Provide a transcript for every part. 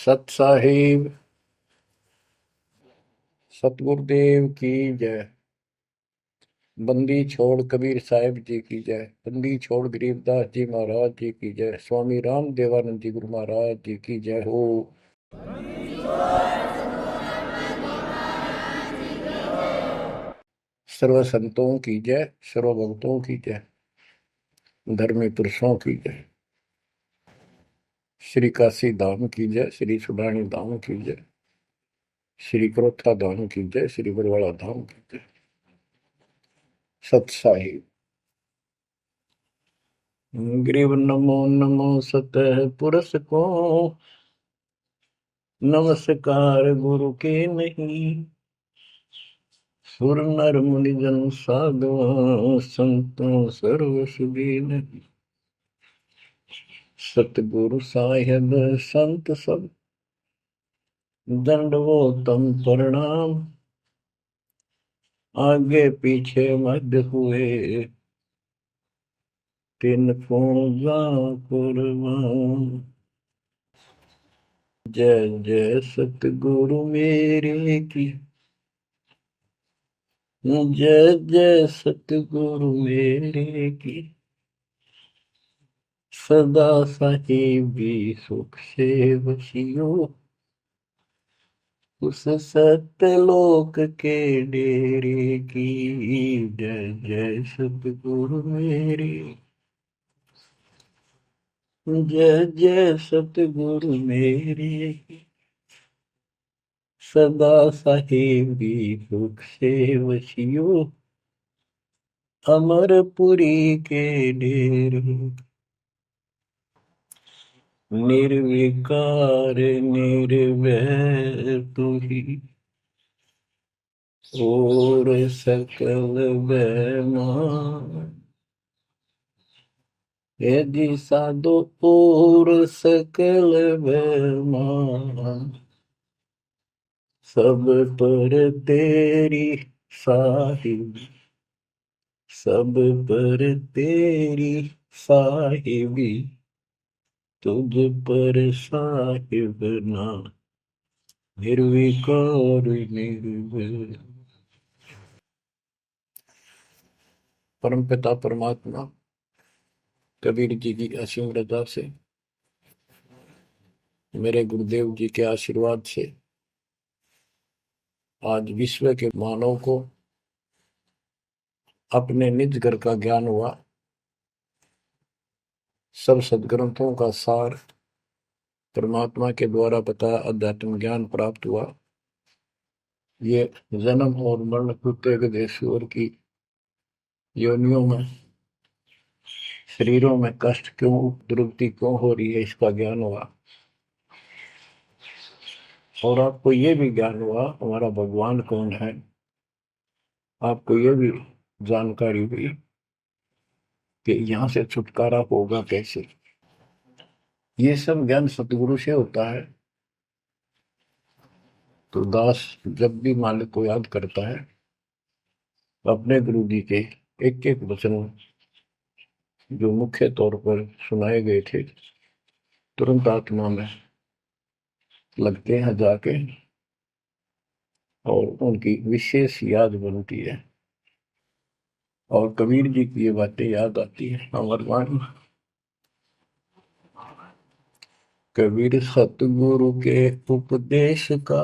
सत साहिब सतगुरुदेव की जय। बंदी छोड़ कबीर साहिब जी की जय। बंदी छोड़ गरीबदास जी महाराज जी की जय। स्वामी राम देवानंद जी गुरु महाराज जी की जय हो। सर्व संतों की जय, सर्व भक्तों की जय, धर्मी पुरुषों की जय। श्री काशी धाम की जय, श्री सुडानी धाम की जय, श्री क्रोथा धाम की जय, श्री बरवाड़ा धाम की जय। सत साहिब ग्रीव नमो नमो सतह पुरुष को, नमस्कार गुरु के नहीं। सुर नर मुनि जन साधुओं संतों सर्व सुधी नहीं। सतगुरु साहिब संत सब दंडवोतम प्रणाम। आगे पीछे मध्य हुए तिनको कुर्बान। जय जय सतगुरु मेरे की, जय जय सतगुरु मेरे की। सदा साहिबी सुख से वसियो, उस सत्यलोक के डेरे की। जय जय सतगुरु मेरे, जय जय सतगुरु मेरे। सदा साहिबी सुख से वसियो, अमरपुरी के डेरे। निर्विकार निर्भय तू ही, और सकल बेमान। यदि साधो और सकल बेमान, सब पर तेरी साहिब, सब पर तेरी साहिबी। तुझ पर साहिब ना, निर्विकार निर्भय। परम पिता परमात्मा कबीर जी की असीम रजा से, मेरे गुरुदेव जी के आशीर्वाद से आज विश्व के मानव को अपने निज घर का ज्ञान हुआ। सब सदग्रंथों का सार परमात्मा के द्वारा बताया अध्यात्म ज्ञान प्राप्त हुआ। ये जन्म और मरण प्रत्येक देशवर की योनियों में, शरीरों में कष्ट क्यों, दुर्गति क्यों हो रही है, इसका ज्ञान हुआ। और आपको ये भी ज्ञान हुआ हमारा भगवान कौन है। आपको ये भी जानकारी हुई कि यहाँ से छुटकारा होगा कैसे। ये सब ज्ञान सतगुरु से होता है। तो दास जब भी मालिक को याद करता है, अपने गुरु जी के एक एक वचन जो मुख्य तौर पर सुनाए गए थे, तुरंत आत्मा में लगते हैं जाके, और उनकी विशेष याद बनती है। और कबीर जी की ये बातें याद आती है। अमरवाणी कबीर सतगुरु के उपदेश का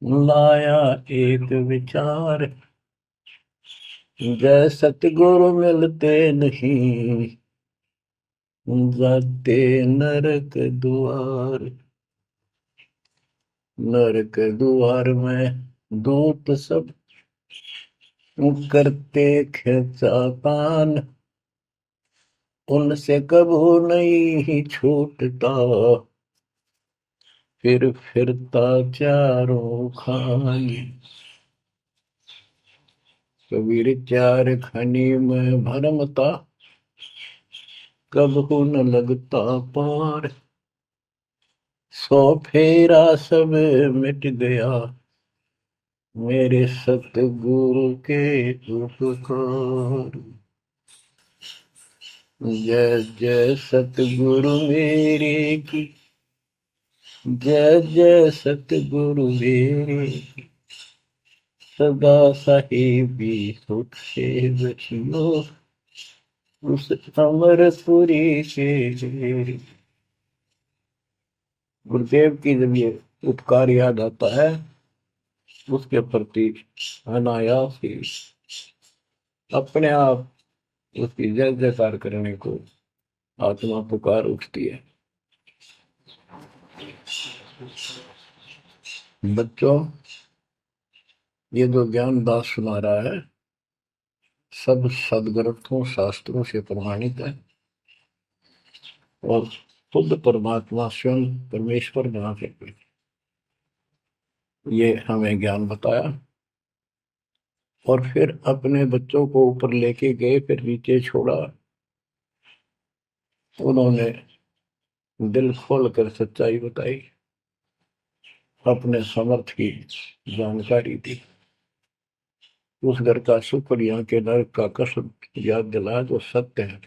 लाया एक विचार। जय सतगुरु मिलते नहीं, जाते नरक द्वार। नरक द्वार में दूत सब करते खिंचातान। उनसे कबू नहीं छूटता, फिर फिरता चारों खानी। कबीर चार खनी में भरमता, कबहू न लगता पार। सौ फेरा सब मिट गया, मेरे सतगुरु के उपकार। जय जय सतगुरु मेरे की, जय जय सतगुरु रे, सदा साहिबी सुख से बचियो उस अमरपुरी के। गुरुदेव की जब ये उपकार याद आता है, उसके प्रति अनायास ही अपने आप उसकी जय जयकार करने को आत्मा पुकार उठती है। बच्चों, ये जो ज्ञान दास सुना रहा है सब सदग्रंथों शास्त्रों से प्रमाणित है और खुद परमात्मा स्वयं परमेश्वर जहाँ से ये हमें ज्ञान बताया और फिर अपने बच्चों को ऊपर लेके गए, फिर नीचे छोड़ा। उन्होंने दिल खोल कर सच्चाई बताई, अपने समर्थ की जानकारी दी, उस घर का सुख और यहाँ के नरक का कष्ट याद दिलाया जो सत्य है।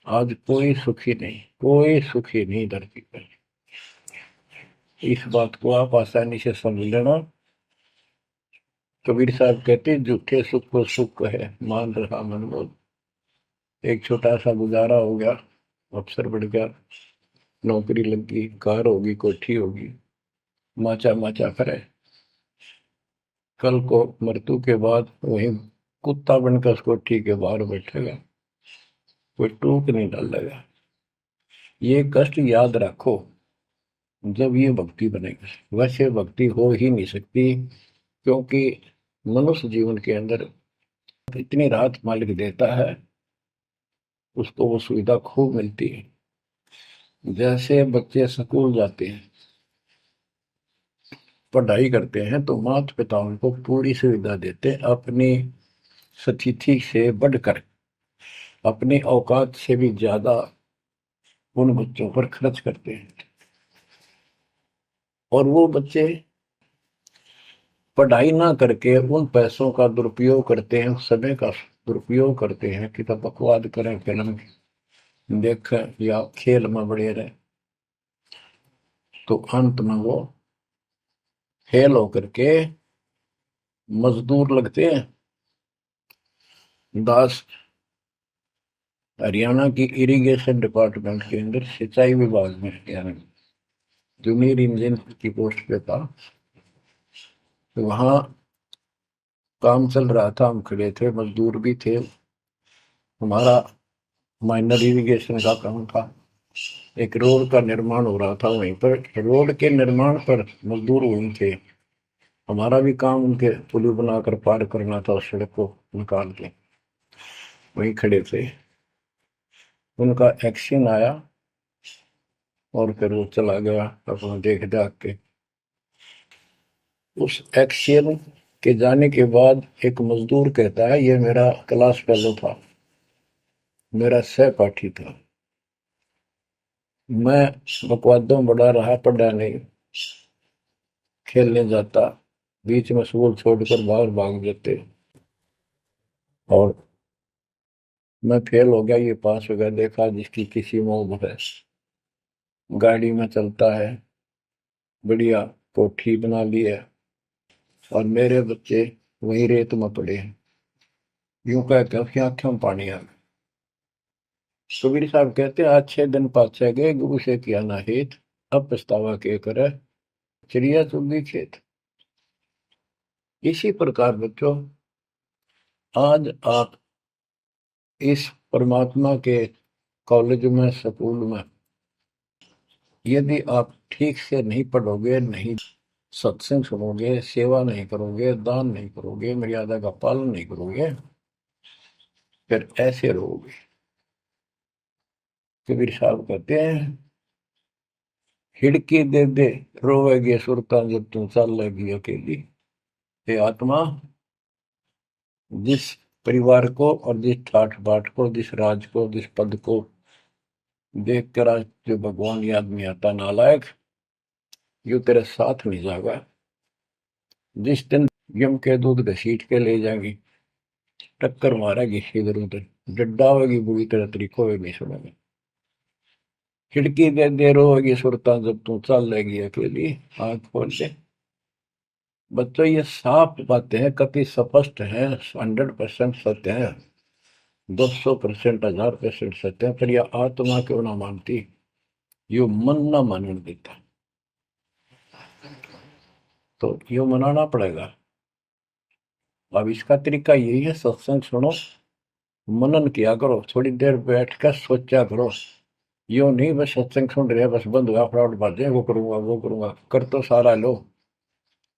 आज कोई सुखी नहीं, कोई सुखी नहीं धरती पर। इस बात को आप आसानी से समझ लेना। कबीर साहब कहते झूठे सुख को सुख है मान रहा मन बोल। एक छोटा सा गुजारा हो गया, अफसर बढ़ गया, नौकरी लग गई, कार होगी, कोठी होगी, माचा माचा करे। कल को मृत्यु के बाद वही कुत्ता बनकर उस कोठी के बाहर बैठेगा, कोई टूक नहीं डालेगा। ये कष्ट याद रखो जब ये भक्ति बनेगी। वैसे भक्ति हो ही नहीं सकती, क्योंकि मनुष्य जीवन के अंदर इतनी राहत मालिक देता है, उसको वो सुविधा खूब मिलती है। जैसे बच्चे स्कूल जाते हैं, पढ़ाई करते हैं, तो माता पिता उनको पूरी सुविधा देते हैं, अपनी स्थिति से बढ़कर, अपनी औकात से भी ज्यादा उन बच्चों पर खर्च करते हैं। और वो बच्चे पढ़ाई ना करके उन पैसों का दुरुपयोग करते हैं, समय का दुरुपयोग करते हैं कि तो बकवाद करें, फिल्म देखें या खेल में बढ़े रहे, तो अंत में वो फेल होकर के मजदूर लगते हैं। दास हरियाणा की इरिगेशन डिपार्टमेंट के अंदर सिंचाई विभाग में, यानी जूनियर इंजीनियर की पोस्ट पे था। तो वहां काम चल रहा था, हम खड़े थे, मजदूर भी थे। हमारा माइनर इरिगेशन का काम था। एक रोड का निर्माण हो रहा था वहीं पर। रोड के निर्माण पर मजदूर वहीं थे। हमारा भी काम उनके पुल बनाकर पार करना था, उस सड़क को निकाल के। वहीं खड़े थे, उनका एक्शन आया और फिर वो चला गया अपना देख दाख के। उस एक्शन के जाने के बाद एक मजदूर कहता है, ये मेरा क्लास फेलो था, मेरा सहपाठी था, मैं बकवादों में बड़ा रहा, पढ़ा नहीं, खेलने जाता, बीच में स्कूल छोड़कर बाहर भाग जाते और मैं फेल हो गया, ये पास हो गया। देखा जिसकी किसी में है, गाड़ी में चलता है, बढ़िया कोठी बना ली है, और मेरे बच्चे वही रेत में पड़े हैं। यूं कह के आंखों में पानी आ गया। कबीर साहब कहते हैं, अच्छे दिन पाछे गए गुरु से किया ना हित, अब पछतावा के करे चिड़िया चुगी खेत। इसी प्रकार बच्चों, आज आप इस परमात्मा के कॉलेज में, स्कूल में, यदि आप ठीक से नहीं पढ़ोगे, नहीं सत्संग सुनोगे, सेवा नहीं करोगे, दान नहीं करोगे, मर्यादा का पालन नहीं करोगे, फिर ऐसे रहोगे। कबीर साहब कहते हैं, हिड़की दे दे रोवेगी सुरता जब तुम चल लेगी अकेली। हे आत्मा, जिस परिवार को और जिस ठाठ बाट को, जिस राज को, जिस पद को देख कर आज जो भगवान याद नहीं आता, नालायक, यू तेरे साथ नहीं जाएगा। जिस दिन यम के दूध घसीट के ले जाएंगी, टक्कर मारेगी इधर उधर, डड्डा होगी बुरी तरह, तरीको भी नहीं सुनेंगे। खिड़की दे दे रोगी सुरता जब तू चल लेगी अकेली, आंख खोल के। बच्चों ये साफ बातें हैं, कति स्पष्ट है, 100% सत्य है, 200%, 1000% सत्य है, पर यह आत्मा क्यों ना मानती, यो मन ना मानने देता, तो यो मनाना पड़ेगा। अब इसका तरीका यही है, सत्संग सुनो, मनन किया करो, थोड़ी देर बैठ कर सोचा करो। यो नहीं बस सत्संग सुन रहे, बस बंद हुआ फटाफट बातें, वो करूंगा वो करूंगा, कर तो सारा लो।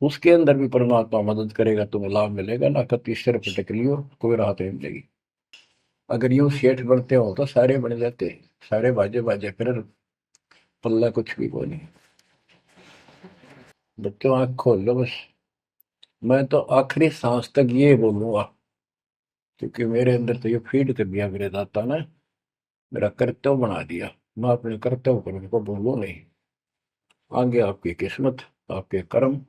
उसके अंदर भी परमात्मा मदद करेगा, तुम्हें लाभ मिलेगा ना, कति सिर पटक लियो कोई राहत नहीं मिलेगी। अगर यूं सेठ बनते हो तो सारे बन जाते, सारे बाजे बाजे कर, पल्ला कुछ भी को नहीं। बच्चों आंख खोल लो बस। मैं तो आखिरी सांस तक ये बोलूंगा, क्योंकि मेरे अंदर तो ये फीड कर दिया मेरे दाता ने, मेरा कर्तव्य बना दिया। मैं अपने कर्तव्य पर उनको बोलूं नहीं। आगे आपकी किस्मत, आपके कर्म,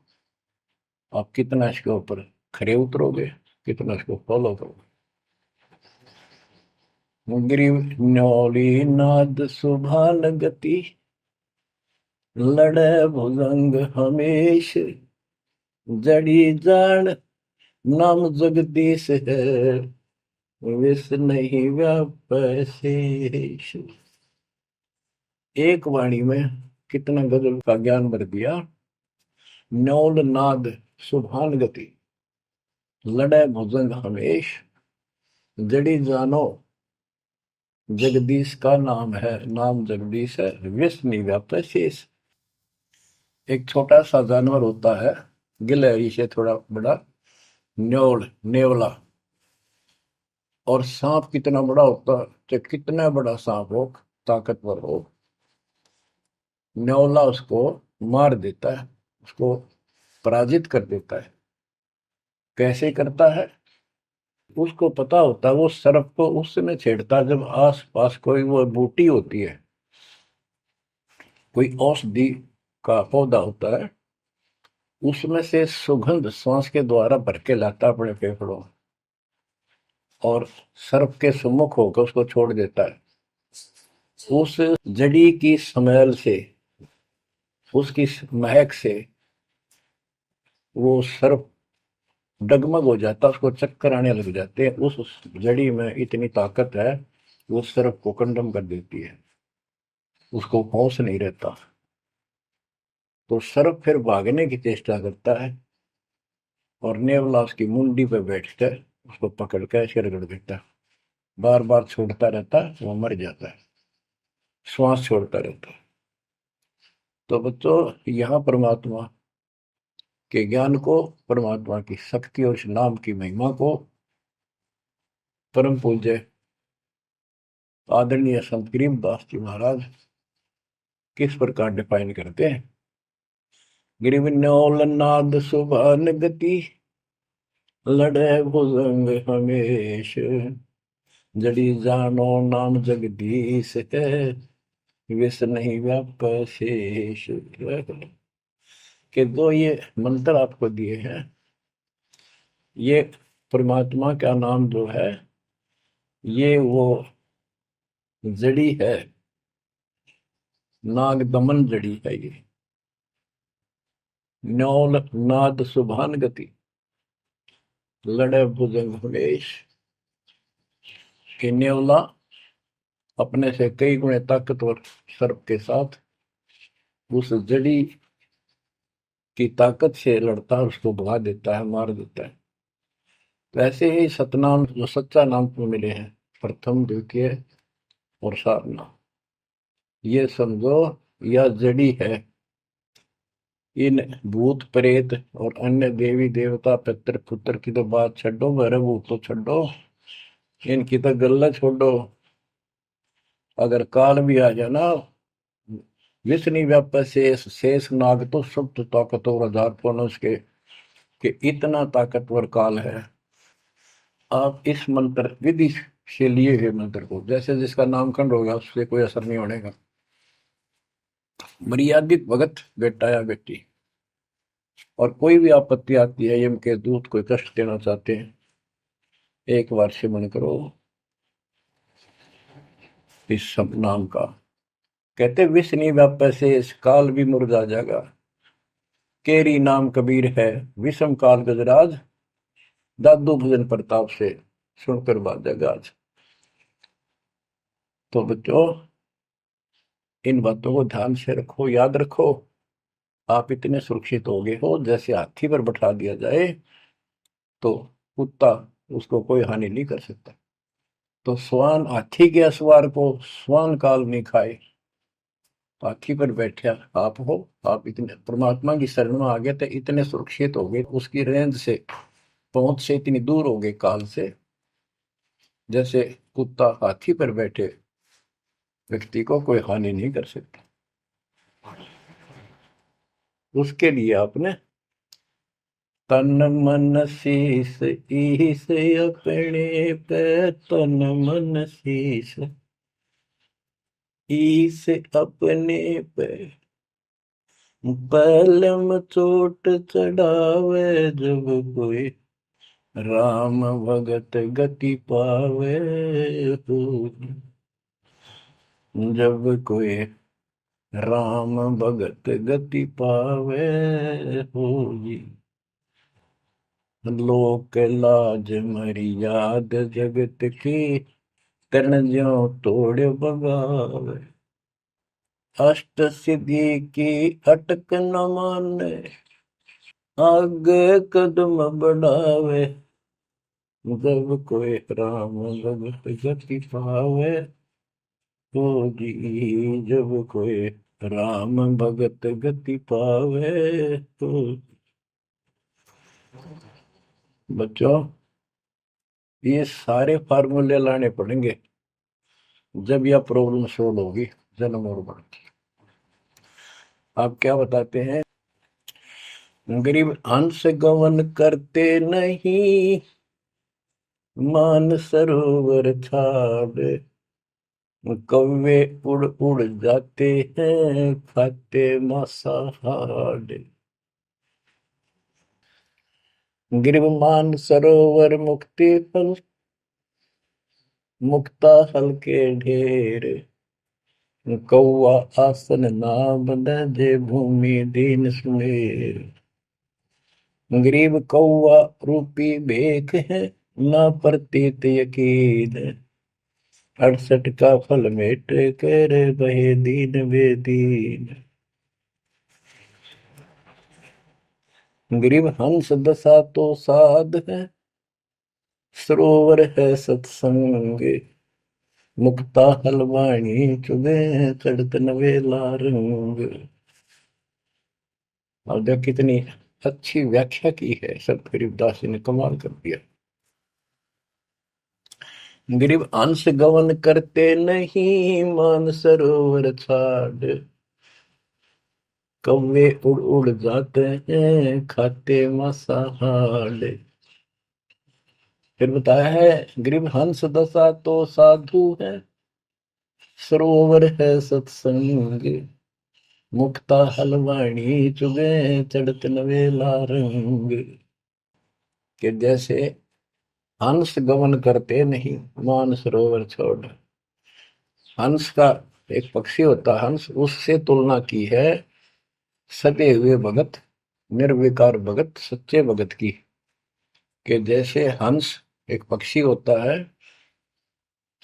आप कितना इसके ऊपर खरे उतरोगे, कितना इसको फॉलो करोगे। गिरी न्योली नाद सुभान गति, लड़े भुजंग हमेश, जड़ी जान नाम जगदीश है, विष नहीं व्यापै शेष। एक वाणी में कितना गजल का ज्ञान भर दिया। न्योल नाद सुभान गति, लड़े भुजंग हमेश, जड़ी जानो जगदीश का नाम है, नाम जगदीश है, विष नहीं व्याप्त शेष। एक छोटा सा जानवर होता है, गिलहरी से थोड़ा बड़ा, न्योल नेवला। और सांप कितना बड़ा होता है, चाहे कितना बड़ा सांप हो, ताकतवर हो, न्योला उसको मार देता है, उसको पराजित कर देता है। कैसे करता है, उसको पता होता है, वो सर्प को उस समय छेड़ता है जब आस पास कोई वो बूटी होती है, कोई औषधि का पौधा होता है, उसमें से सुगंध श्वास के द्वारा भर के लाता अपने फेफड़ों में, और सर्प के सम्मुख होकर उसको छोड़ देता है। उस जड़ी की स्मेल से, उसकी महक से वो सर्प डगमग हो जाता है, उसको चक्कर आने लग जाते हैं। उस जड़ी में इतनी ताकत है, वो सर्प को कंडम कर देती है, उसको होश नहीं रहता। तो सर्प फिर भागने की चेष्टा करता है, और नेवला उसकी मुंडी पे बैठकर उसको पकड़ कर ऐसे रगड़ देता है, बार बार छोड़ता रहता है, वो मर जाता है, श्वास छोड़ता रहता है। तो बच्चों, यहाँ परमात्मा के ज्ञान को, परमात्मा की शक्ति और इस नाम की महिमा को परम पूज्य आदरणीय संत गरीबदास जी महाराज किस प्रकार डिफाइन करते हैं। गिरिवन्योल नाद सुभान गति, लड़े भुजंग हमेश, जड़ी जानो नाम जगदीश है, विष नहीं व्याप शेष। के दो ये मंत्र आपको दिए हैं, ये परमात्मा का नाम जो है, ये वो जड़ी है, नाग दमन जड़ी है ये। न्योल नाद सुभान गति, लड़े भुजंग हमेश। कि न्योला अपने से कई गुणे ताकतवर सर्प के साथ उस जड़ी की ताकत से लड़ता है, उसको भगा देता है, मार देता है। तो ऐसे ही सतनाम जो सच्चा नाम को मिले हैं, प्रथम द्वितीय और सारनाम, ये समझो यह जड़ी है। इन भूत प्रेत और अन्य देवी देवता पितृ पुत्र की तो बात छोड़ो, मेरे भूत तो छोड़ो, इनकी तो गल्ला छोड़ो। अगर काल भी आ जाए ना, विष्णु व्याप शेष, शेष नाग तो सुप्त ताकतवर आधार पुनः के, कि इतना ताकतवर काल है। आप इस मंत्र विधि से लिए हुए मंत्र को, जैसे जिसका नामकरण होगा उससे कोई असर नहीं होने का। मर्यादित भगत बेटा या बेटी, और कोई भी आपत्ति आती है, यम के दूत कोई कष्ट देना चाहते हैं, एक बार सिमरण करो इस सब नाम का, कहते विष नहीं व्यापै से इस काल भी मुरझा जाएगा, केरी नाम कबीर है विषम काल गजराज, दादू भजन प्रताप से सुनकर बाजा गाज। तो बच्चों इन बातों को ध्यान से रखो, याद रखो। आप इतने सुरक्षित हो गए हो, जैसे हाथी पर बैठा दिया जाए तो कुत्ता उसको कोई हानि नहीं कर सकता। तो स्वान हाथी के असवार को स्वान काल में खाए, हाथी पर बैठा आप हो, आप इतने परमात्मा की शरण में आ गए थे, इतने सुरक्षित हो गए, उसकी रेंज से पहुंच से इतनी दूर हो गए काल से, जैसे कुत्ता हाथी पर बैठे व्यक्ति को कोई हानि नहीं कर सकता। उसके लिए आपने तन मन शीस ईस अपने पे, तन मन शीस ईस अपने पे, पलम चोट चढ़ावे जब कोई, राम भगत गति पावे हो, जब कोई राम भगत गति पावे होगी। लोक लाज मर्याद जगत की, तरण ज्यों तोड़ बगावे, अष्ट सिद्धि की अटक न माने, आगे कदम बढ़ावे, जब कोई राम भगत गति पावे होगी, जब कोई राम भगत गति पावे तो। बच्चों ये सारे फार्मूले लाने पड़ेंगे जब यह प्रॉब्लम सोल्व होगी जन्म और मरण की। आप क्या बताते हैं? गरीब हंस गवन करते नहीं, मान सरोवर छाड़, कौवे उड़ उड़ जाते हैं खाते मांसाहार। गिरव मान सरोवर मुक्ति फल, मुक्ता हल के ढेर, कौआ आसन ना बंधे भूमि दीन सुमेर। गरीब कौआ रूपी भेख है, ना प्रतीत यकीन, 68 का फल मेट कर बहे दीन बेदीन। गरीब हंस दशा तो साध है, सरोवर है सत्संग, मुक्ता हलवाणी चुगे चढ़त नवेला रंग। और देख कितनी अच्छी व्याख्या की है सब गरीबदास जी ने, कमाल कर दिया। गरीब अंश गवन करते नहीं, मान सरोवर छाड़, कौवे उड़ उड़ जाते हैं खाते मांसाहार। फिर बताया है गरीब हंस दशा तो साधु है, सरोवर है सत्संग, मुक्ता हलवाणी चुगे चढ़त नवेला रंग। कि जैसे हंस गमन करते नहीं, मान सरोवर छोड़। हंस का एक पक्षी होता है हंस, उससे तुलना की है सते हुए भगत, निर्विकार भगत, सच्चे भगत की। कि जैसे हंस एक पक्षी होता है,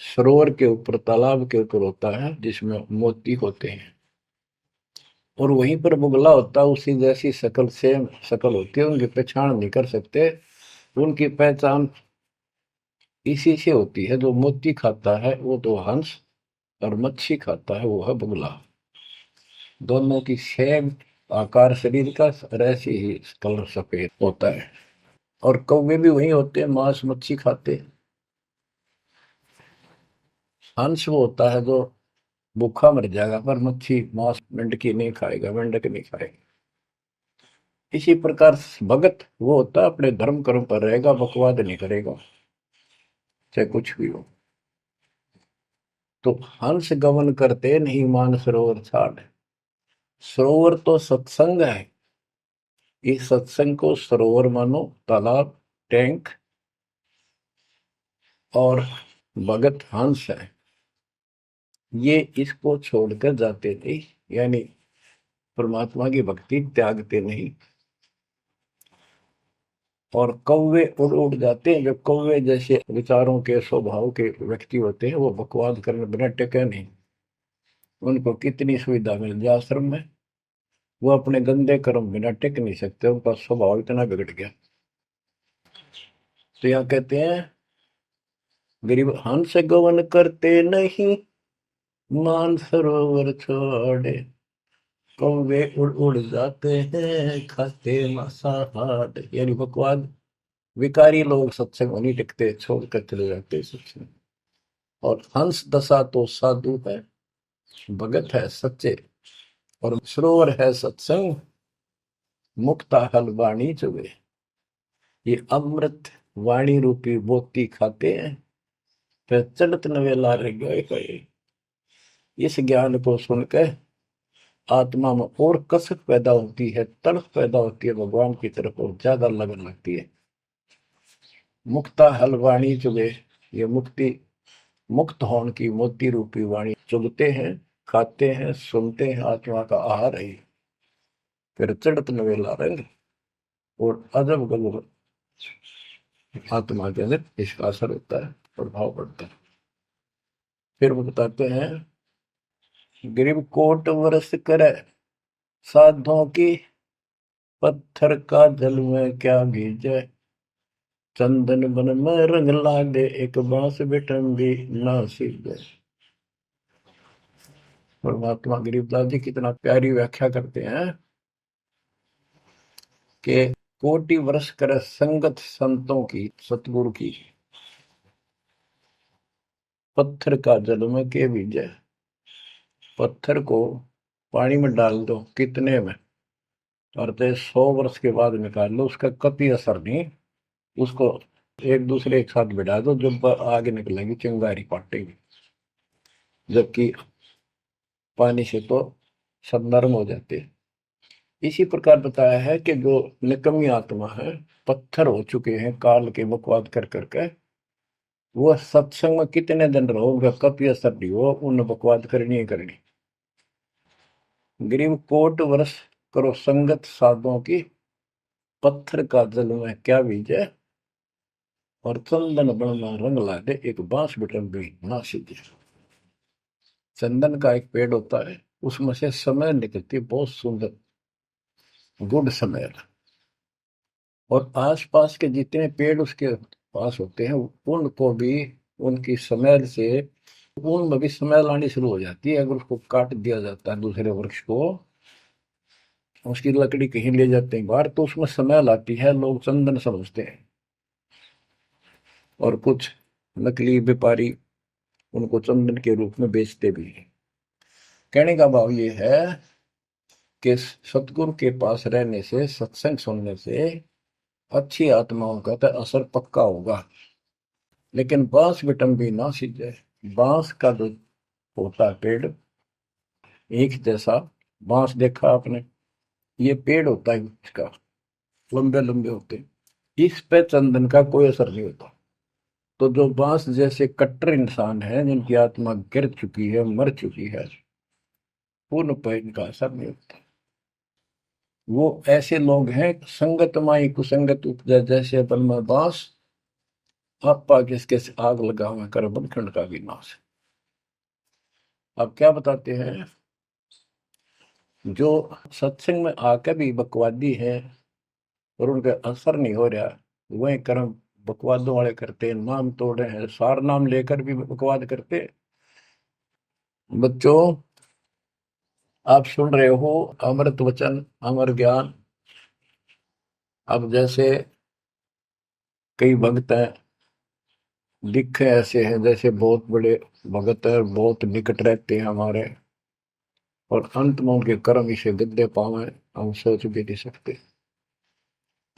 सरोवर के ऊपर तालाब के ऊपर होता है जिसमें मोती होते हैं, और वहीं पर बुगला होता है, उसी जैसी शकल सेम शकल होती है, उनकी पहचान नहीं कर सकते। उनकी पहचान इसी से होती है, जो मोती खाता है वो तो हंस, और मच्छी खाता है वो है बुगला। दोनों की सेम आकार शरीर का, और ऐसे ही कलर सफेद होता है। और कौवे भी वही होते हैं, मांस मच्छी खाते हैं। हंस वो होता है जो भूखा मर जाएगा, पर मच्छी मांस मेंढकी नहीं खाएगा, मेंढक नहीं खाएगा। इसी प्रकार भगत वो होता है अपने धर्म कर्म पर रहेगा, बकवाद नहीं करेगा चाहे कुछ भी हो। तो हंस गमन करते नहीं, मान सरोवर छाड़। सरोवर तो सत्संग है, इस सत्संग को सरोवर मानो, तालाब, टैंक, और भगत हंस है। ये इसको छोड़कर जाते थे, यानी परमात्मा की भक्ति त्यागते नहीं। और कौवे उड़ उड़ जाते हैं। जो कौवे जैसे विचारों के स्वभाव के व्यक्ति होते हैं, वो बकवाद करने बिना टिके नहीं। उनको कितनी सुविधा मिल जाए आश्रम में, वो अपने गंदे कर्म बिना टिक नहीं सकते। उनका स्वभाव इतना बिगड़ गया। तो यहाँ कहते हैं, गरीब हंस गवन करते नहीं, मान सरोवर छोड़े, कौवे उड़ उड़ जाते हैं, खाते मांसाहार। यानी बकवाद, विकारी लोग सत्संग में नहीं टिकते, छोड़कर चले जाते सत्संग। और हंस दशा तो साधु है, भगत है सच्चे, और सरोवर है सत्संग, मुक्ता हल वाणी चुगे। ये अमृत वाणी रूपी मोती खाते हैं, फिर चलत नवेला रह गए। इस ज्ञान को सुनकर आत्मा में और कसक पैदा होती है, तड़प पैदा होती है भगवान की तरफ, और ज्यादा लगन लगती है। मुक्ता हल वाणी चुगे, ये मुक्ति, मुक्त होने की मोती रूपी वाणी चुगते हैं, खाते हैं, सुनते हैं, आत्मा का आहार है। फिर चढ़त नवेला रंग, और अजब गजब आत्मा के अंदर इसका असर होता है, प्रभाव पड़ता है। फिर वो बताते हैं, गरीब कोट वर्ष करे साधों की, पत्थर का जल में क्या भीजे, चंदन बन में रंग लागे, एक बांस बिठन भी ना सीखे। परमात्मा गरीबदास जी कितना प्यारी व्याख्या करते हैं कि कोटि वर्ष करे संगत संतों की, सतगुरु की, पत्थर का जल में के भीजे। पत्थर को पानी में डाल दो कितने में, और तो 100 वर्ष के बाद निकाल लो, उसका कभी असर नहीं। उसको एक दूसरे एक साथ बिठा दो, जब आगे निकलेंगी चिंगारी पाटेगी, जबकि पानी से तो सब नरम हो जाते हैं। इसी प्रकार बताया है कि जो निकम्मी आत्मा है, पत्थर हो चुके हैं काल के बकवाद कर करके, वो सत्संग में कितने दिन रहो, उनका कभी असर नहीं हो, उन बकवाद करनी ही करनी। गरीब कोट वर्ष करो संगत साधुओं की, पत्थर का जल में क्या बीजे, और चंदन बनना रंग ला दे, एक बांस बिटन भी ना सीधे। चंदन का एक पेड़ होता है, उसमें से समय निकलती है, बहुत सुंदर गुड समय। और आसपास के जितने पेड़ उसके पास होते हैं, उनको भी उनकी स्मेल से, उनमें भी स्मेल आनी शुरू हो जाती है। अगर उसको काट दिया जाता है दूसरे वृक्ष को, उसकी लकड़ी कहीं ले जाते हैं बाहर, तो उसमें स्मेल आती है, लोग चंदन समझते हैं। और कुछ नकली व्यापारी उनको चंदन के रूप में बेचते भी हैं। कहने का भाव ये है कि सतगुरु के पास रहने से, सत्संग सुनने से अच्छी आत्माओं का तो असर पक्का होगा। लेकिन बांस बिटम भी ना सीधे, बांस का जो होता है पेड़, एक जैसा बांस देखा आपने, ये पेड़ होता है इसका, लंबे लंबे होते हैं, इस पे चंदन का कोई असर नहीं होता। तो जो बांस जैसे कट्टर इंसान है, जिनकी आत्मा गिर चुकी है, मर चुकी है, पूर्ण पे इनका असर नहीं होता। वो ऐसे लोग हैं, संगत माई कुसंगत उपजा, जैसे बन में बांस, आपा किसके से आग लगा हुआ कर बनखंड का विनाश। अब क्या बताते हैं, जो सत्संग में आकर भी बकवादी है और उनका असर नहीं हो रहा, वही कर्म बकवादों वाले करते हैं, नाम तोड़ रहे हैं, सार नाम लेकर भी बकवाद करते हैं। बच्चों, आप सुन रहे हो अमृत वचन, अमर ज्ञान। अब जैसे कई भक्त हैं, दिखे ऐसे हैं जैसे बहुत बड़े भगत है, बहुत निकट रहते हैं हमारे, और अंत में उनके कर्म इसे गद्दे पावे, हम सोच भी नहीं सकते।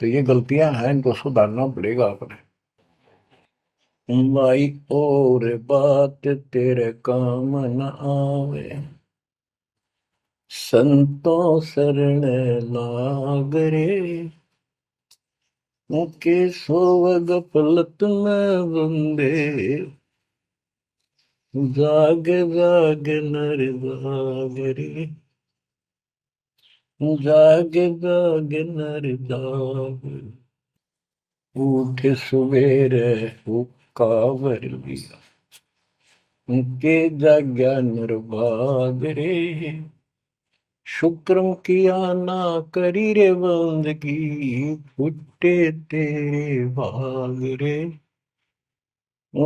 तो ये गलतियां हैं, इनको सुधारना पड़ेगा अपने। माई और बात तेरे काम न आवे, संतों शरण लाग रे, मुके सोवग पलत में बंदे, जाग जाग नर जाग रे, जाग जाग नर जाग, उठ सवेरे हुक्कावर लिया, के जाग्या निर्भाग रे, शुक्रम किया ना करी रे बंदगी, फुटे तेरे भाग रे,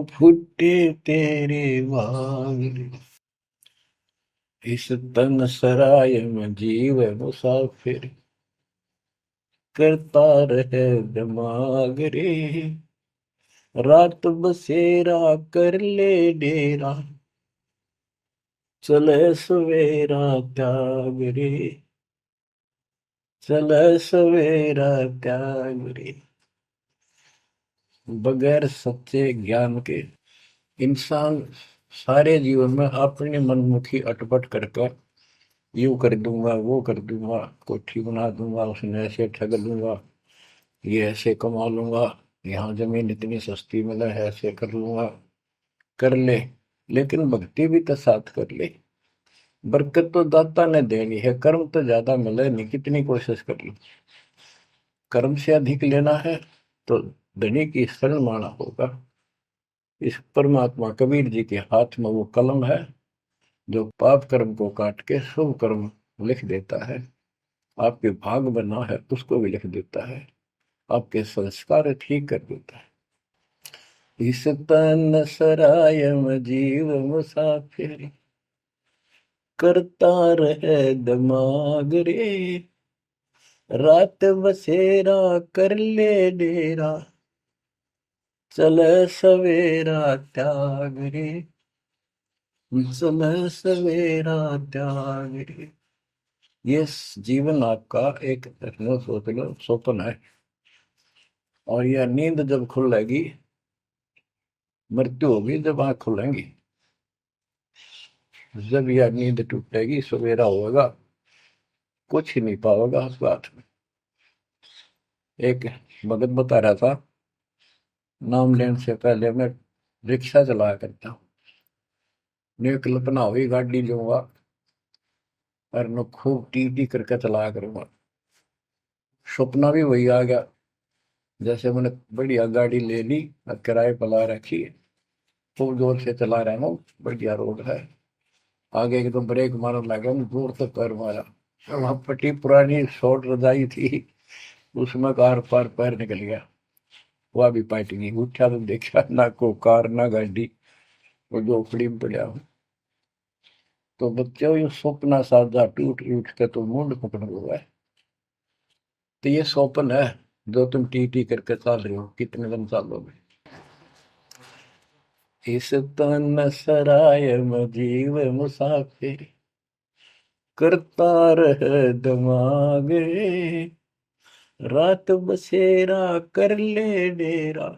फुटे तेरे भाग रे। इस तन सराय में जीव मुसाफिर, करता रहे दिमाग रे, रात बसेरा कर ले डेरा, चले सवेरा त्याग रे, चले सवेरा त्याग रे। बगैर सच्चे ज्ञान के इंसान सारे जीवन में अपनी मनमुखी अटपट कर यूं कर दूंगा, वो कर दूंगा, कोठी बना दूंगा, उसने ऐसे ठग लूंगा, ये ऐसे कमा लूंगा, यहाँ जमीन इतनी सस्ती मिला है, ऐसे कर लूंगा, कर ले। लेकिन भक्ति भी तो साथ कर ले। बरकत तो दाता ने देनी है, कर्म तो ज्यादा मिले नहीं, कितनी कोशिश कर लो। कर्म से अधिक लेना है तो धनी की शरण माना होगा। इस परमात्मा कबीर जी के हाथ में वो कलम है जो पाप कर्म को काट के शुभ कर्म लिख देता है। आपके भाग बना है उसको भी लिख देता है, आपके संस्कार ठीक कर देता है। इस तन सराय में जीव मुसाफिर, करता रहे दिमाग रे, रात बसेरा कर ले डेरा, चले सवेरा त्याग रे, चले सवेरा त्याग रे। ये जीवन आपका एक सोच लो स्वप्न है, और यह नींद जब खुलेगी, मृत्यु होगी जब आंख खुलेंगी, जब यह नींद टूटेगी सवेरा होगा, कुछ ही नहीं पाओगा उस बात में। एक भगत बता रहा था, नाम लेने से पहले मैं रिक्शा चलाया करता हूँ, ने कल्पना हुई गाड़ी लूंगा और न खूब टी टी करके चलाया करूंगा। सपना भी वही आ गया, जैसे मैंने बढ़िया गाड़ी ले ली और किराए पर ला रखी है, खूब जोर से चला रहा हूँ, बढ़िया रोड है, आगे एकदम ब्रेक मारने लगा, जोर से पैर मारा, वहां पट्टी पुरानी शॉर्ट रजाई थी, उसमें कार पार पैर निकल गया, वह भी पार्टी नहीं उठा, तो देखा ना को कार ना गाड़ी, वो झोपड़ी में पड़ा हूँ। तो बच्चों ये स्वप्न साजा टूट टूट के तो मुंड पकड़ हुआ है। तो ये स्वप्न है जो तुम टी टी करके चल रहे हो, कितने दिन चलोगे। इस तन सराय में जीव मुसाफिर, करता रहे दिमाग रे, रात बसेरा कर ले डेरा,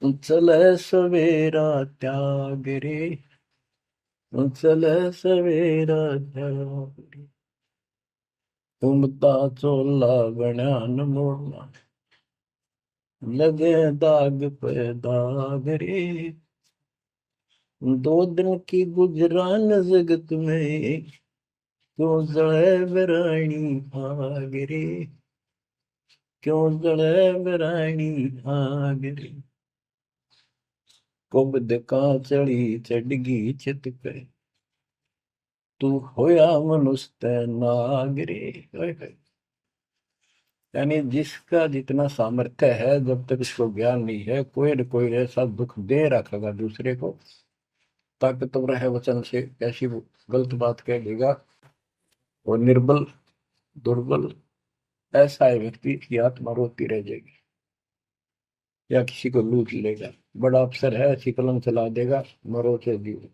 चले सवेरा त्याग रे, चले सवेरा त्याग रे। घूमता चोला बना न मोड़ना, लगे दाग पे दाग रे, दो दिन की गुजरान जगत में, क्यों जड़े बरानी आग रे, क्यों जड़े बरानी आग रे। कुबद का चढ़ी चढ़गी चित पे, तू होया मनुष्य नाग रे। यानी जिसका जितना सामर्थ्य है, जब तक उसको ज्ञान नहीं है, कोई न कोई ऐसा दुख दे रखेगा दूसरे को, ताकतवर है वचन से कैसी वो गलत बात कह देगा, और निर्बल दुर्बल ऐसा है व्यक्ति की आत्मा रोती रह जाएगी, या किसी को लूट लेगा। बड़ा अफसर है, ऐसी कलम चला देगा, मरो से जियो।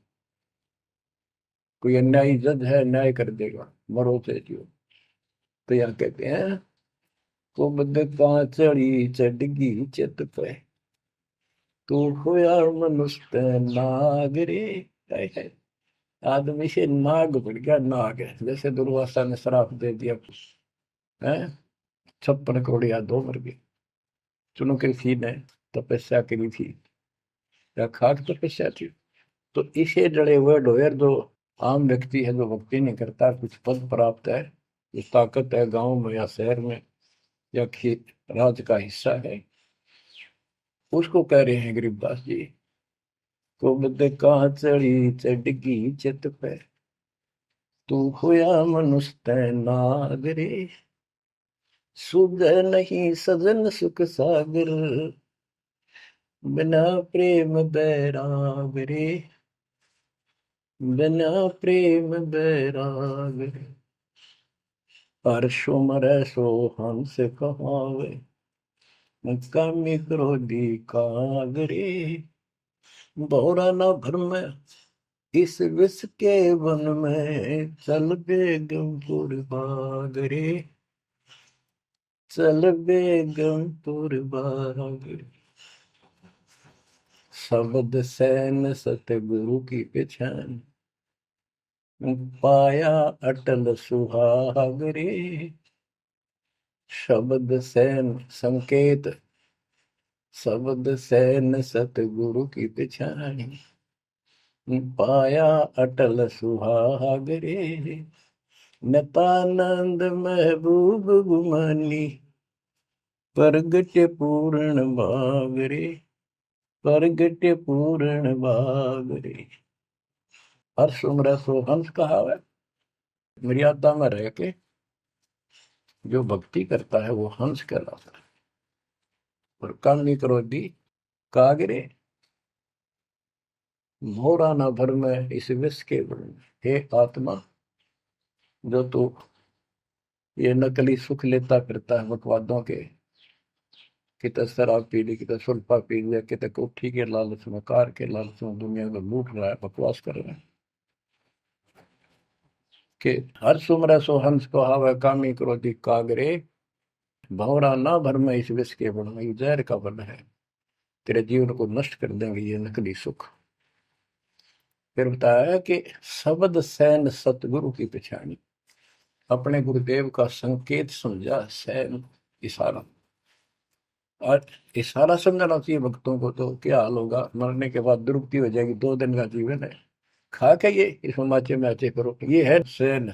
कोई अन्यायी जज है, न्याय कर देगा, मरो से जियो। तो यह कहते हैं, कुबद का चढ़ी चढ़गी चित पे, तू होया मनुष्य नाग रे। आदमी से नाग बढ़ गया, नाग है, जैसे दुर्वासा ने श्राप दे दिया है, 56 करोड़ या 2 मर गए। चुनो कृषि ने तपस्या करी थी, या खाक तपस्या थी, तो इसे जड़े हुए ढोयर जो आम व्यक्ति है, जो भक्ति नहीं करता, कुछ पद प्राप्त है, कुछ ताकत है गांव में या शहर में या राज का हिस्सा है, उसको कह रहे हैं गरीबदास जी। कुबद कहाँ चढ़ी चढ़गी चित पे, तू होया मनुष्य तै नागरे, सुध नहीं सजन सुख सागर, बिना प्रेम बैराग रे, बिना प्रेम बैराग रे। हर्षो मरै सो हंस कहावे, कामी क्रोधी कागरे, बहुरा न भरम इस विष के वन में, चल बेगमपुर बागरे, चल बेगमपुर बागरे। शब्द सैन सतगुरु की पहचान, पाया अटल सुहाग रे। शब्द सैन संकेत, शब्द सैन सतगुरु की पहचान, पाया अटल सुहाग रे। नतानंद महबूब गुमानी, प्रगट पूर्ण भाग रे, प्रगट पूर्ण भाग रे। हर्ष उम्र सो हंस कहावे, मर्यादा में रह के जो भक्ति करता है वो हंस कहलाता है। और कामी क्रोधी कागरे, मोरा न भर में इस विष के बल में। हे आत्मा, जो तू ये नकली सुख लेता फिरता है बकवादों के, कितने शराब पी ली, कितने सुल्फा पी लिया, कितने कोठी के लालच में, कार के लालच में दुनिया को लूट रहा है, बकवास कर रहा है कि हर सुमर सो हंस को हावे, कामी क्रोधी कागरे, भंवरा ना भर में इस विष के बन में। जहर का बन है, तेरे जीवन को नष्ट कर देंगे ये नकली सुख। फिर बताया कि शब्द सैन सतगुरु की पहचानी, अपने गुरुदेव का संकेत समझा सैन, इशारा। और इशारा समझना चाहिए भक्तों को, तो क्या हाल होगा, मरने के बाद दुर्गति हो जाएगी, 2 दिन का जीवन है, खा के ये इस माचे में आचे करो, ये है सैन।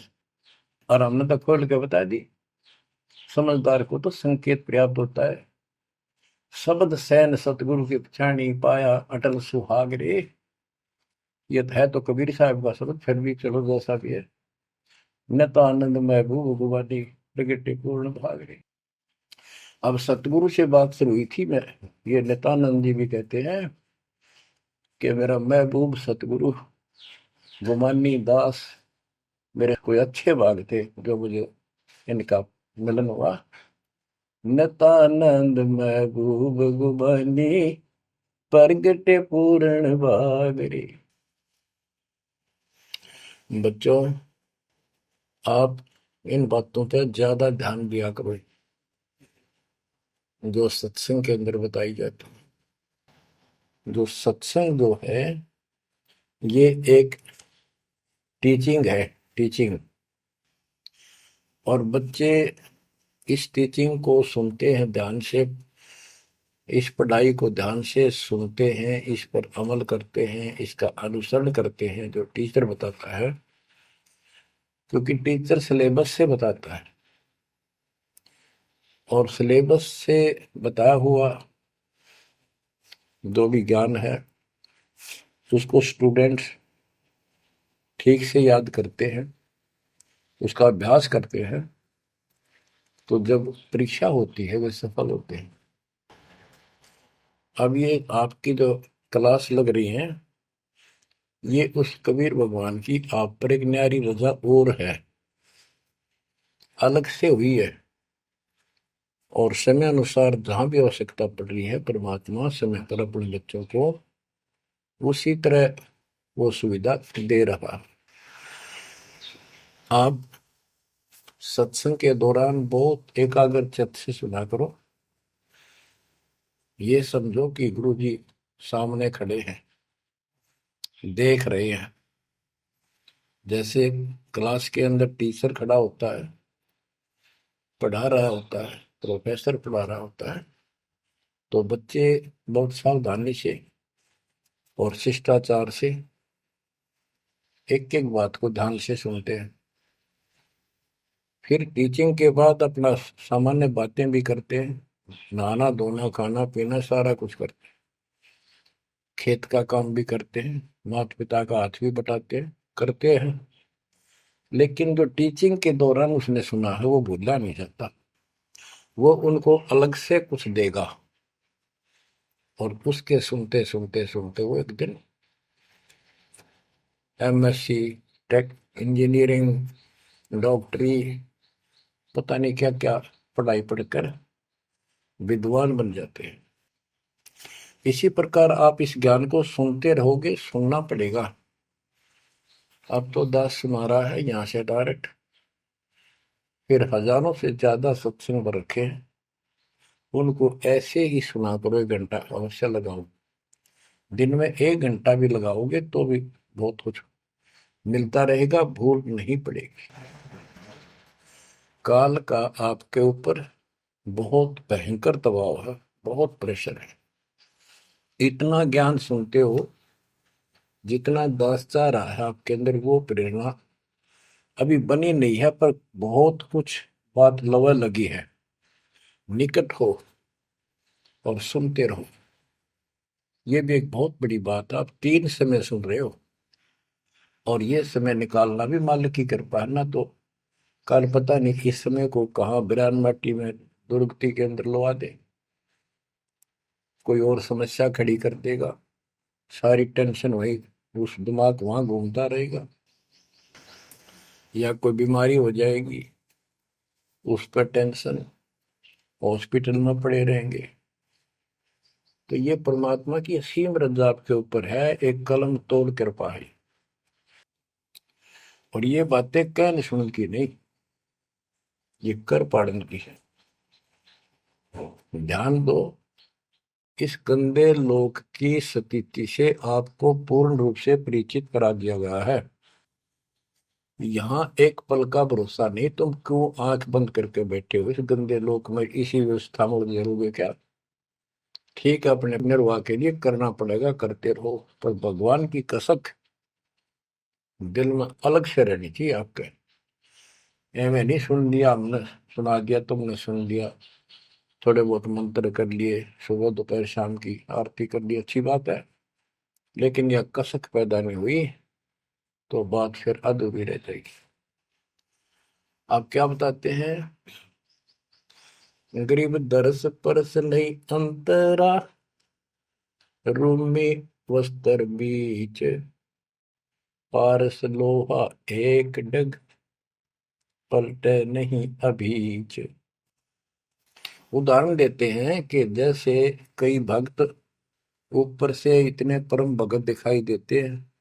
और हमने तो खोल के बता दी, समझदार को तो संकेत पर्याप्त होता है। शब्द सैन सतगुरु की पहचानी, पाया अटल सुहाग रे। ये है तो कबीर साहब का शब्द, फिर भी चलो जैसा भी है। न तो आनंद महबूब गुवानी, प्रगटे पूर्ण भाग रे। अब सतगुरु से बात शुरू हुई थी, मैं ये नित्यानंद जी भी कहते हैं कि मेरा महबूब सतगुरु गुमानी दास, मेरे कोई अच्छे भाग थे जो मुझे इनका मिलन हुआ। नित्यानंद महबूब गुमानी, प्रगटे पूर्ण भाग रे। बच्चों, आप इन बातों पर ज्यादा ध्यान दिया करो जो सत्संग के अंदर बताई जाती है। जो सत्संग जो है ये एक टीचिंग है, टीचिंग। और बच्चे इस टीचिंग को सुनते हैं ध्यान से, इस पढ़ाई को ध्यान से सुनते हैं, इस पर अमल करते हैं, इसका अनुसरण करते हैं जो टीचर बताता है, क्योंकि टीचर सिलेबस से बताता है और सिलेबस से बताया हुआ जो भी ज्ञान है उसको स्टूडेंट्स ठीक से याद करते हैं, उसका अभ्यास करते हैं, तो जब परीक्षा होती है वे सफल होते हैं। अब ये आपकी जो क्लास लग रही है, ये उस कबीर भगवान की आप पर एक न्यारी रजा और है, अलग से हुई है। और समय अनुसार जहां भी आवश्यकता पड़ रही है, परमात्मा समय पर अपने बच्चों को उसी तरह वो सुविधा दे रहा। आप सत्संग के दौरान बहुत एकाग्र चित्त से सुना करो, ये समझो कि गुरु जी सामने खड़े हैं, देख रहे हैं। जैसे क्लास के अंदर टीचर खड़ा होता है, पढ़ा रहा होता है, प्रोफेसर पढ़ा रहा होता है, तो बच्चे बहुत सावधानी से और शिष्टाचार से एक एक बात को ध्यान से सुनते हैं। फिर टीचिंग के बाद अपना सामान्य बातें भी करते हैं, नहाना धोना खाना पीना सारा कुछ करते हैं, खेत का काम भी करते हैं, माता पिता का हाथ भी बटाते हैं, करते हैं। लेकिन जो टीचिंग के दौरान उसने सुना है वो भूलना नहीं चाहता। वो उनको अलग से कुछ देगा, और उसके सुनते सुनते सुनते वो एक दिन एमएससी, टेक, इंजीनियरिंग, डॉक्टरी, पता नहीं क्या क्या पढ़ाई पढ़कर विद्वान बन जाते हैं। इसी प्रकार आप इस ज्ञान को सुनते रहोगे, सुनना पड़ेगा। अब तो दास सुना रहा है यहाँ से डायरेक्ट, फिर हजारों से ज्यादा सत्संग रखे हैं, उनको ऐसे ही सुना करो। 1 घंटा अवश्य लगाओ, दिन में 1 घंटा भी लगाओगे तो भी बहुत कुछ मिलता रहेगा, भूल नहीं पड़ेगी। काल का आपके ऊपर बहुत भयंकर दबाव है, बहुत प्रेशर है। इतना ज्ञान सुनते हो, जितना दास चाह रहा है आपके अंदर वो प्रेरणा अभी बनी नहीं है, पर बहुत कुछ बात लवा लगी है। निकट हो और सुनते रहो। ये भी एक बहुत बड़ी बात है। आप 3 समय सुन रहे हो, और ये समय निकालना भी मालिक की कृपा है ना। तो कल पता नहीं इस समय को कहाँ बिरान माटी में दुर्गति के अंदर लवा दे, कोई और समस्या खड़ी कर देगा, सारी टेंशन वही उस दिमाग वहां घूमता रहेगा, या कोई बीमारी हो जाएगी उस पर टेंशन, हॉस्पिटल में पड़े रहेंगे। तो ये परमात्मा की असीम रजा आपके ऊपर है, एक कलम तोड़ कृपा है। और ये बातें कहने सुन की नहीं, ये कर पाड़न की है। ध्यान दो, इस गंदे लोक की स्थिति से आपको पूर्ण रूप से परिचित करा दिया गया है। यहाँ एक पल का भरोसा नहीं, तुम क्यों आंख बंद करके बैठे हो इस गंदे लोक में, इसी व्यवस्था में उलझे रहोगे क्या? ठीक है, अपने निर्वाह के लिए करना पड़ेगा, करते रहो, पर भगवान की कसक दिल में अलग से रहनी चाहिए आपके। एवं नहीं सुन लिया हमने, सुना दिया तुमने, सुन लिया, थोड़े बहुत मंत्र कर लिए, सुबह दोपहर शाम की आरती कर ली, अच्छी बात है, लेकिन यह कसक पैदा नहीं हुई तो बात फिर अधूरी रह जाएगी। आप क्या बताते हैं? गरीब दरस परस नहीं अंतरा, रूमी वस्त्र बीच, पारस लोहा एक डग, पलटे नहीं अभीच। उदाहरण देते हैं कि जैसे कई भक्त ऊपर से इतने परम भगत दिखाई देते हैं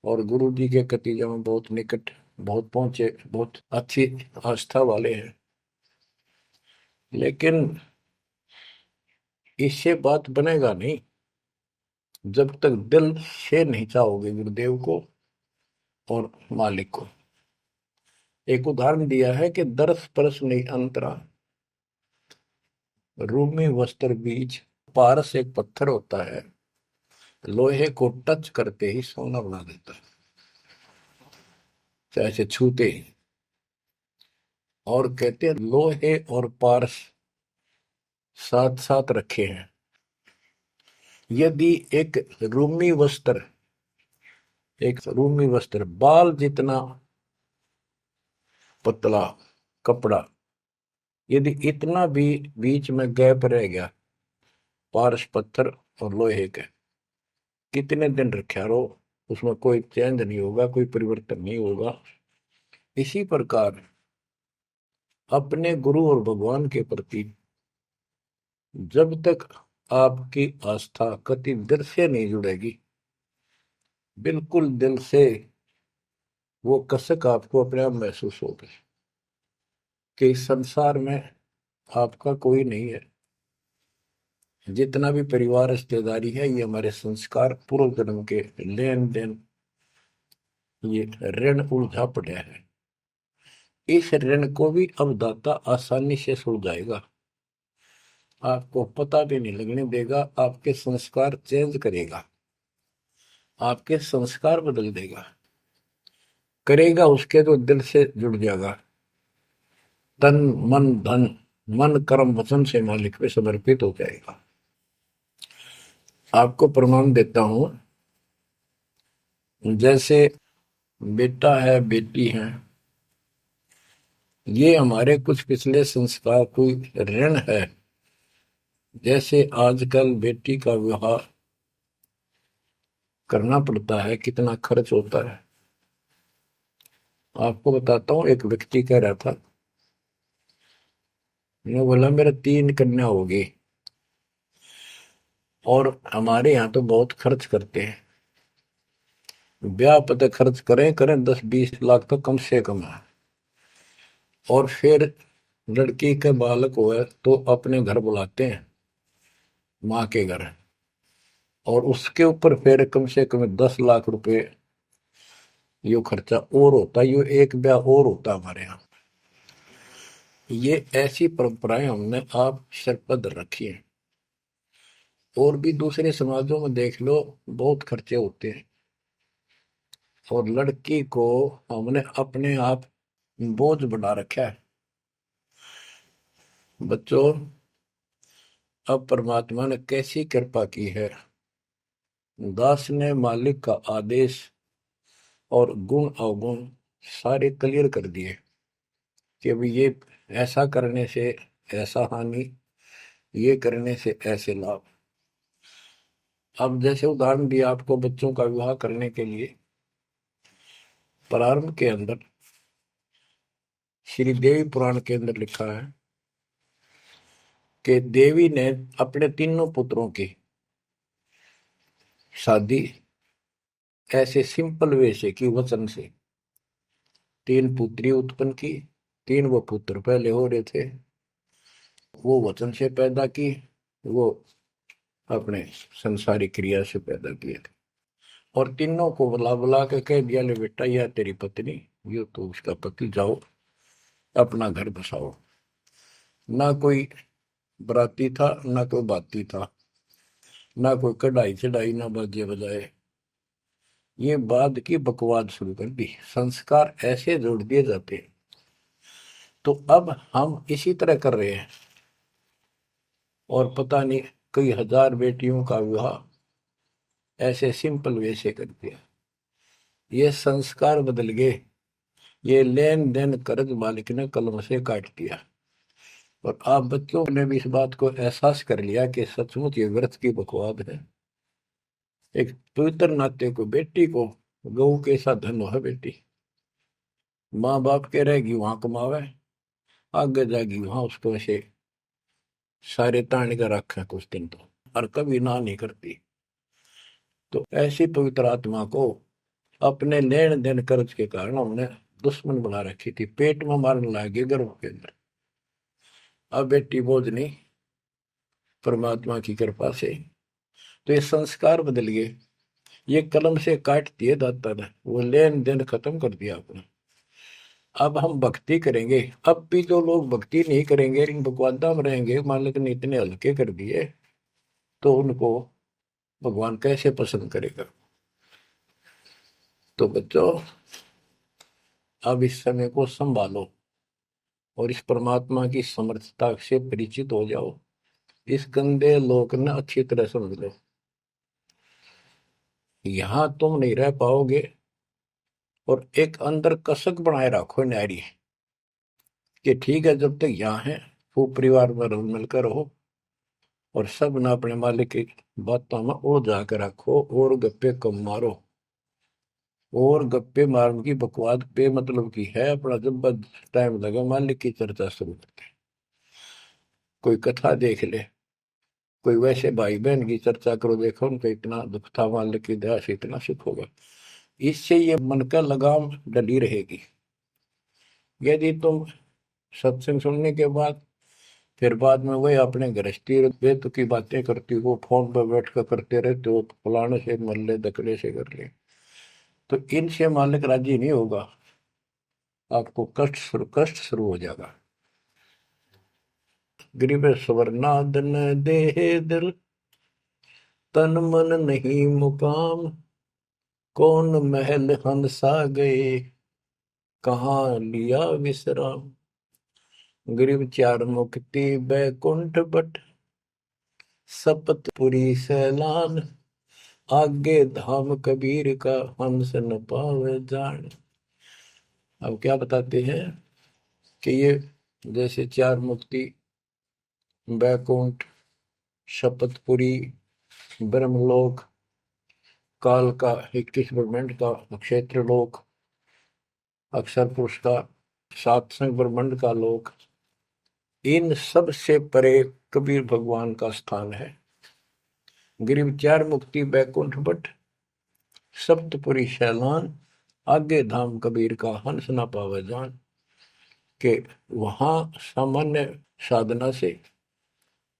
और गुरु जी के कतीजा में बहुत निकट, बहुत पहुंचे, बहुत अच्छी आस्था वाले हैं, लेकिन इससे बात बनेगा नहीं जब तक दिल से नहीं चाहोगे गुरुदेव को और मालिक को। एक उदाहरण दिया है कि दरस परस नहीं अंतरा, रूमी वस्त्र बीज। पारस एक पत्थर होता है, लोहे को टच करते ही सोना बना देता है, चाहे से छूते ही। और कहते हैं लोहे और पारस साथ साथ रखे हैं। यदि एक रूमी वस्त्र बाल जितना पतला कपड़ा, यदि इतना भी बीच में गैप रह गया पारस पत्थर और लोहे के, कितने दिन रखे रहो, उसमें कोई चेंज नहीं होगा, कोई परिवर्तन नहीं होगा। इसी प्रकार अपने गुरु और भगवान के प्रति जब तक आपकी आस्था कति दिल से नहीं जुड़ेगी, बिल्कुल दिल से, वो कसक आपको अपने आप महसूस होगी कि इस संसार में आपका कोई नहीं है। जितना भी परिवार रिश्तेदारी है, ये हमारे संस्कार पूर्व जन्म के लेन देन, ये ऋण उलझा पड़ा है। इस ऋण को भी अब दाता आसानी से सुलझाएगा, आपको पता भी नहीं लगने देगा, आपके संस्कार चेंज करेगा। आपके संस्कार बदल देगा। करेगा उसके तो दिल से जुड़ जाएगा, तन मन धन, मन कर्म वचन से मालिक पे समर्पित हो जाएगा। आपको प्रमाण देता हूं, जैसे बेटा है बेटी है, ये हमारे कुछ पिछले संस्कार कोई ऋण है। जैसे आजकल बेटी का विवाह करना पड़ता है, कितना खर्च होता है। आपको बताता हूँ, एक व्यक्ति कह रहा था, मैं बोला मेरा 3 कन्या होगी और हमारे यहाँ तो बहुत खर्च करते हैं, ब्याह पता खर्च करें करें 10-20 लाख तो कम से कम है। और फिर लड़की के बालक हुए तो अपने घर बुलाते हैं, माँ के घर, और उसके ऊपर फिर कम से कम 10 लाख रुपए यो खर्चा और होता, यो एक ब्याह और होता हमारे यहाँ। ये ऐसी परंपराएं हमने आप सिर पर रखी है। और भी दूसरे समाजों में देख लो, बहुत खर्चे होते हैं, और लड़की को हमने अपने आप बोझ बना रखा है। बच्चों, अब परमात्मा ने कैसी कृपा की है, दास ने मालिक का आदेश और गुण अवगुण सारे क्लियर कर दिए कि अभी ये ऐसा करने से ऐसा हानि, ये करने से ऐसे लाभ। अब जैसे उदाहरण दिया आपको बच्चों का विवाह करने के लिए, प्रारंभ के अंदर श्री देवी पुराण के अंदर लिखा है कि देवी ने अपने तीनों पुत्रों की शादी ऐसे सिंपल वे से की, वचन से। 3 पुत्री उत्पन्न की, 3 वो पुत्र पहले हो रहे थे, वो वचन से पैदा की, वो अपने संसारिक क्रिया से पैदा किए थे। और तीनों को बुला बुला के कह दिया, ले बेटा यह तेरी पत्नी, ये तो उसका पति, जाओ अपना घर बसाओ। ना कोई बराती था, ना कोई बाती था, ना कोई कढ़ाई चढ़ाई, ना बाजे बजाए। ये बाद की बकवाद शुरू कर दी, संस्कार ऐसे जोड़ दिए जाते हैं। तो अब हम इसी तरह कर रहे हैं, और पता नहीं कई हजार बेटियों का विवाह ऐसे सिंपल वे से कर दिया। ये संस्कार बदल गए, ये लेन देन कर्ज मालिक ने कलम से काट दिया। और आप बच्चों ने भी इस बात को एहसास कर लिया कि सचमुच ये व्यर्थ की बकवाद है। एक पवित्र नाते को, बेटी को गऊ के साथ धन है बेटी, माँ बाप के रहेगी वहां कमावे, आगे जाएगी वहां उसको ऐसे सारे ताने का रखा कुछ दिन तो, और कभी ना नहीं करती। तो ऐसी पवित्र आत्मा को अपने लेन देन कर्ज के कारण हमने दुश्मन बना रखी थी, पेट में मारने लगे गर्भ के अंदर। अब बेटी बोझ नहीं, परमात्मा की कृपा से तो ये संस्कार बदल गए। ये कलम से काट दिए दाता ने, वो लेन देन खत्म कर दिया आपने। अब हम भक्ति करेंगे। अब भी जो लोग भक्ति नहीं करेंगे, इन बकवादा में रहेंगे, मालिक ने इतने हल्के कर दिए, तो उनको भगवान कैसे पसंद करेगा। तो बच्चों, अब इस समय को संभालो और इस परमात्मा की समर्थता से परिचित हो जाओ। इस गंदे लोक ने अच्छी तरह समझ लो, यहां तुम नहीं रह पाओगे। और एक अंदर कसक बनाए रखो नारी, कि ठीक है जब तक यहाँ है खूब परिवार में रल मिलकर रहो, और सब ना अपने मालिक की बातों में उड़ जाकर रखो, और गप्पे कम मारो। और गप्पे मारने की बकवाद पे मतलब की है, अपना जब टाइम लगा मालिक की चर्चा शुरू करते हैं। कोई कथा देख ले, कोई वैसे भाई बहन की चर्चा करो, देखो उनका इतना दुख था, मालिक की दया से इतना सुख होगा। इससे ये मन का लगाम डली रहेगी। यदि तुम सत्संग सुनने के बाद फिर बाद में वही अपने गृहस्थी बेतु की बातें करती हो, फोन पर बैठ कर करते रहते हो, फलाने से मर ले, दकड़े से कर ले, तो इनसे मालिक राजी नहीं होगा, आपको कष्ट शुरू हो जाएगा। गरीब स्वर्णादन देह दिल, तन मन नहीं मुकाम, कौन महल हंसा गए, कहाँ लिया विश्राम। गरीब चार मुक्ति बैकुंठ बट, सपतपुरी सैलान। आगे धाम कबीर का, हंस न पावे जान। अब क्या बताते हैं कि ये जैसे चार मुक्ति, बैकुंठ, शपथपुरी, ब्रह्मलोक, काल का 21 ब्रह्मांड का क्षेत्र लोक, अक्षर पुरुष का सात संग ब्रह्मांड का लोक, इन सब से परे कबीर भगवान का स्थान है। गिरिव चार मुक्ति बैकुंठ बट, सप्तपुरी शैलान। आगे धाम कबीर का, हंस ना पावे जान। के वहां सामान्य साधना से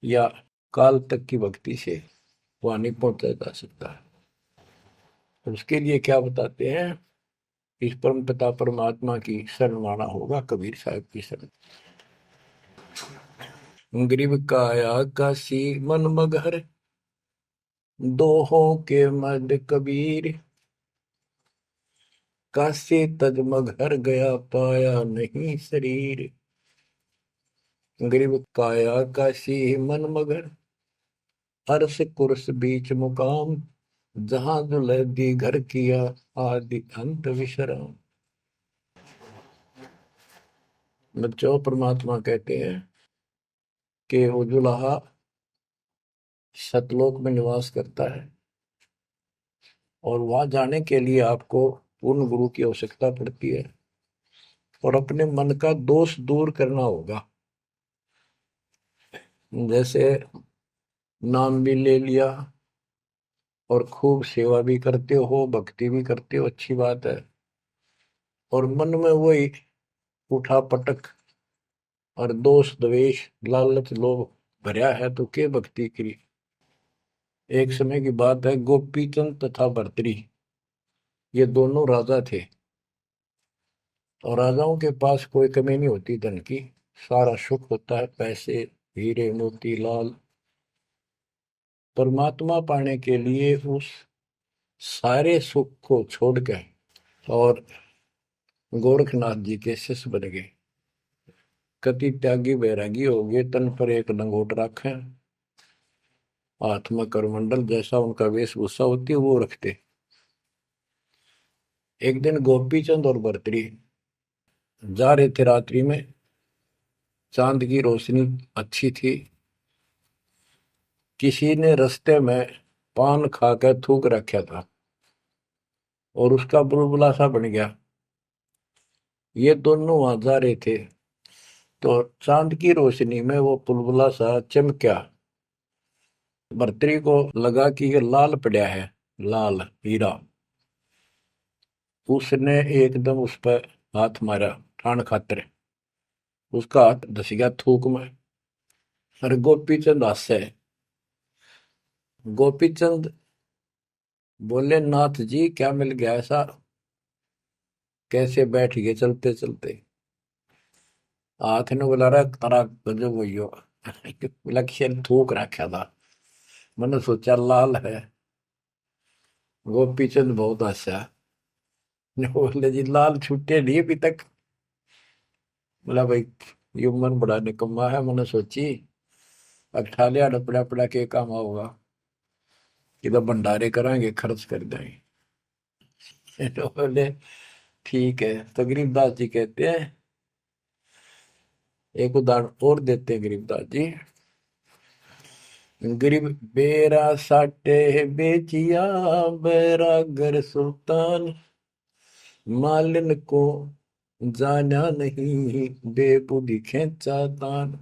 या काल तक की भक्ति से वहां नहीं पहुंचा जा सकता है। तो उसके लिए क्या बताते हैं, इस परम पिता परमात्मा की शरण माना होगा, कबीर साहब की शरण। गरीब काया काशी मन मगहर, दोहों के मद कबीर। काशी तज मगहर गया, पाया नहीं शरीर। गरीब काया काशी मन मगर, अर्श कुर्स बीच मुकाम। जहां जुलैदी घर किया, आदि अंत विश्राम। बच्चों, परमात्मा कहते हैं कि वो जुलाहा सतलोक में निवास करता है, और वहां जाने के लिए आपको पूर्ण गुरु की आवश्यकता पड़ती है, और अपने मन का दोष दूर करना होगा। जैसे नाम भी ले लिया और खूब सेवा भी करते हो, भक्ति भी करते हो, अच्छी बात है, और मन में वही उठा पटक और दोष द्वेष लालच लोभ भरा है, तो के भक्ति करी। एक समय की बात है, गोपीचंद तथा भर्तरी ये दोनों राजा थे, और राजाओं के पास कोई कमी नहीं होती धन की, सारा सुख होता है, पैसे हीरे मोती लाल। परमात्मा पाने के लिए उस सारे सुख को छोड़कर और गोरखनाथ जी के शिष्य बन गए। कति त्यागी बैरागी हो गए, तन पर एक लंगोट रखे, हाथ में करमंडल, जैसा उनका वेशभूषा होती है वो रखते। एक दिन गोपीचंद और भर्तरी जा रहे थे रात्रि में, चांद की रोशनी अच्छी थी। किसी ने रास्ते में पान खाकर थूक रखा था और उसका बुलबुला सा बन गया। ये दोनों वहां जा रहे थे, तो चांद की रोशनी में वो बुलबुला सा चमका। भर्तरी को लगा कि ये लाल पड़ा है, लाल हीरा। उसने एकदम उस पर हाथ मारा ठाण खातर, उसका हाथ धस गया थूक में। अरे गोपीचंद हास्य। गोपीचंद बोले, नाथ जी क्या मिल गया ऐसा, कैसे बैठ गए चलते चलते। हाथ ने बुला रहा तारा गजब हो बोला कि थूक रखा था, मैंने सोचा लाल है। गोपीचंद बहुत हंसा, बोले जी लाल छूटे नहीं अभी तक। बोला भाई ये मन बड़ा निकम्मा है, मैंने सोची अब ठा लिया डपड़ा पड़ा के काम होगा, कि तो भंडारे कराएंगे खर्च कर देंगे। तो बोले ठीक है। तो गरीबदास जी कहते हैं, एक उदाहरण और देते हैं गरीबदास जी। गरीब बेरा साटे बेचिया, बैरागर सुल्तान। मालिन को जाना नहीं, बेबुद्धि खेचा तान।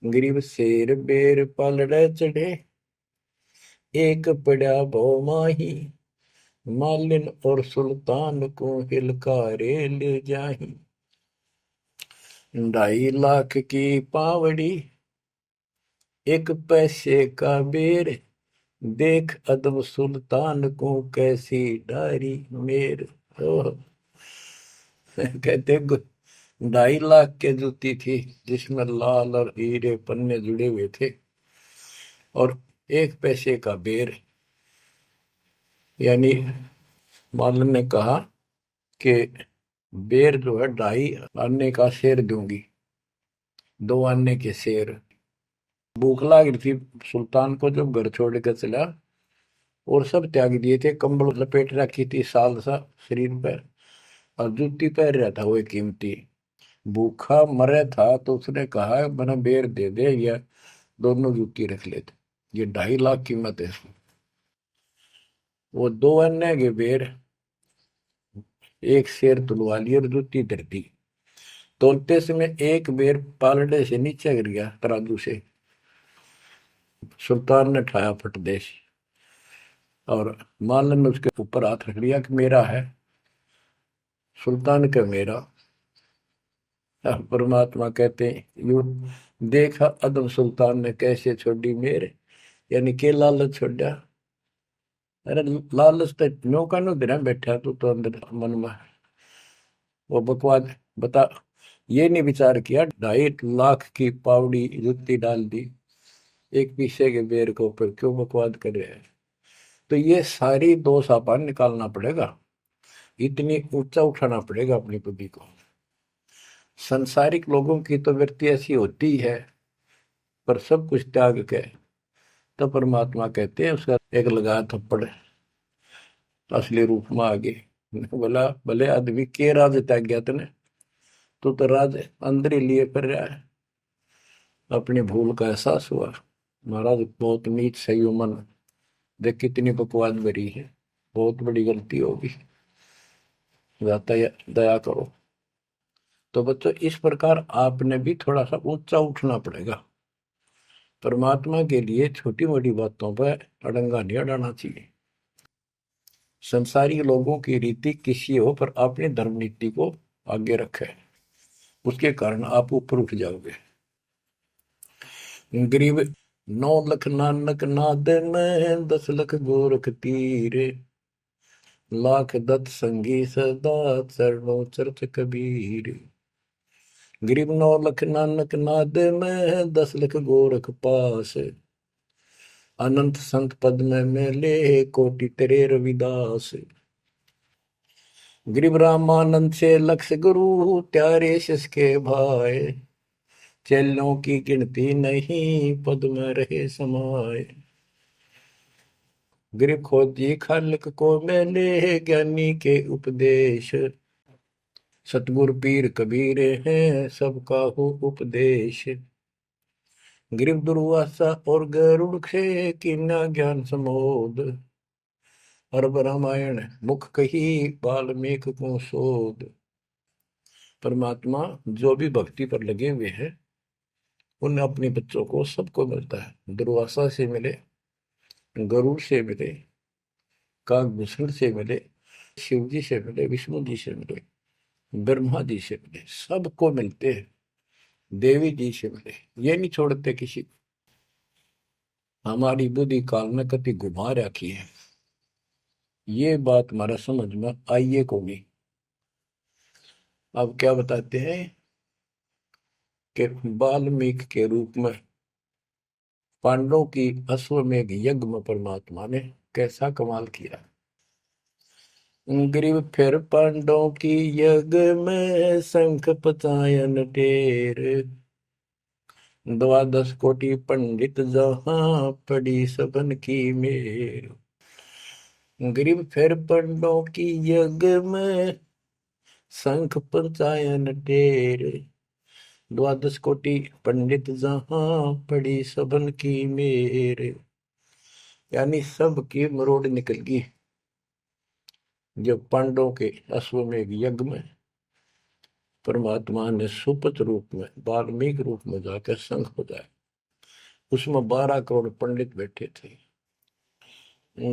गरीब शेर बेर पलड़े चढ़े, एक पड़ा भो माही। मालिन और सुल्तान को हिलकारे ले जाही। 2.5 लाख की पावड़ी, एक पैसे का बेर। देख अदब सुल्तान को कैसी डारी मेर। ओह, कहते 2.5 लाख के जूती थी, जिसमें लाल और हीरे पन्ने जुड़े हुए थे, और 1 पैसे का बेर, यानी मालन ने कहा कि बेर जो है 2.5 आने का शेर दूंगी, 2 आने के शेर। भूख लग रही थी सुल्तान को, जब घर छोड़ कर चला और सब त्याग दिए थे, कंबल लपेट रखी थी साल सा शरीर पर, और जूती पहन रहा था वो कीमती। भूखा मरे था तो उसने कहा मैंने बेर दे दे, या दोनों जूती रख लेते, ये 2.5 लाख कीमत है इसकी। वो 2 आने के बेर, एक शेर तुलवा लिया और जूती धर दी। तोलते समय एक बेर पालड़े से नीचे गिर गया तराजू से। सुल्तान ने ठाया फटदेश, और मालन ने उसके ऊपर हाथ रख लिया कि मेरा है। सुल्तान का मेरा। परमात्मा कहते हैं यू देखा अदम सुल्तान ने कैसे छोड़ी मेरे, यानी के लालच छोड़ा। अरे लालच तो नो का नो दिन बैठा तू तो अंदर मन में वो बकवास बता। ये नहीं विचार किया 2.5 लाख की पावड़ी जुत्ती डाल दी एक पीछे के बेर को ऊपर, क्यों बकवाद कर रहे हैं। तो ये सारी दोष अपन निकालना पड़ेगा, इतनी ऊंचा उठाना पड़ेगा अपनी बुद्धि को। संसारिक लोगों की तो वृत्ति ऐसी होती है, पर सब कुछ त्याग के तो परमात्मा कहते हैं उसका एक लगा थप्पड़ असली रूप में आ गए। बोला भले आदमी के राज त्याग गया तने, तो राज अंदर ही लिए कर रहा है। अपनी भूल का एहसास हुआ, महाराज बहुत नीच सही मन, देख कितनी बकवास भरी है, बहुत बड़ी गलती होगी, जाता दया करो। तो बच्चों इस प्रकार आपने भी थोड़ा सा ऊंचा उठना पड़ेगा। परमात्मा के लिए छोटी मोटी बातों पर अड़ंगा नहीं अड़ाना चाहिए। संसारी लोगों की रीति किसी हो, पर अपनी धर्म नीति को आगे रखे, उसके कारण आप ऊपर उठ जाओगे। गरीब 9 लाख नानक नाद में 10 लाख गोरख तीरे, लाख दत्त संगी सदा चरणों चरत कबीर। गरीब 9 लाख नानक नाद में 10 लाख गोरख पास, अनंत संत पद में मिले कोटि तेरे रविदास। गरीब रामानंद से लक्ष गुरु त्यारे शिष के भाई, चेलों की गिनती नहीं पद में रहे समाये। गरीब खोजी खालिक को मिले ज्ञानी के उपदेश, सतगुरु पीर कबीर हैं सबका हो उपदेश। गरीब दुर्वासा और गरुड़ से कीना ज्ञान समोद, अरब रामायण मुख कही वाल्मीकि को शोध। परमात्मा जो भी भक्ति पर लगे हुए हैं उन अपने बच्चों को सबको मिलता है। दुर्वासा से मिले, गरुड़ से मिले, काकभूषण से मिले, शिव जी से मिले, विष्णु जी से मिले, ब्रह्मा जी से मिले, सबको मिलते हैं। देवी जी से मिले, ये नहीं छोड़ते किसी को। हमारी बुद्धि काल में कति घुमा रखी है, ये बात हमारा समझ में आइए को नहीं। अब क्या बताते हैं कि वाल्मीकि के रूप में पांडवों की अश्वमेघ यज्ञ में परमात्मा ने कैसा कमाल किया। गरीब फिर पांडवों की यज्ञ में शंख पचायन टेर, 12 कोटि पंडित जहां पड़ी सबन की मेर। गरीब फिर पांडवों की यज्ञ में शंख पचायन टेर, 12 कोटि पंडित जहां पड़ी सबन की मेर। यानी सबकी मरोड़ निकल गई जब पांडवों के अश्वमेघ यज्ञ में परमात्मा ने सुपत रूप में वाल्मीकि रूप में जाकर शंख बजाया। उसमें 12 करोड़ पंडित बैठे थे।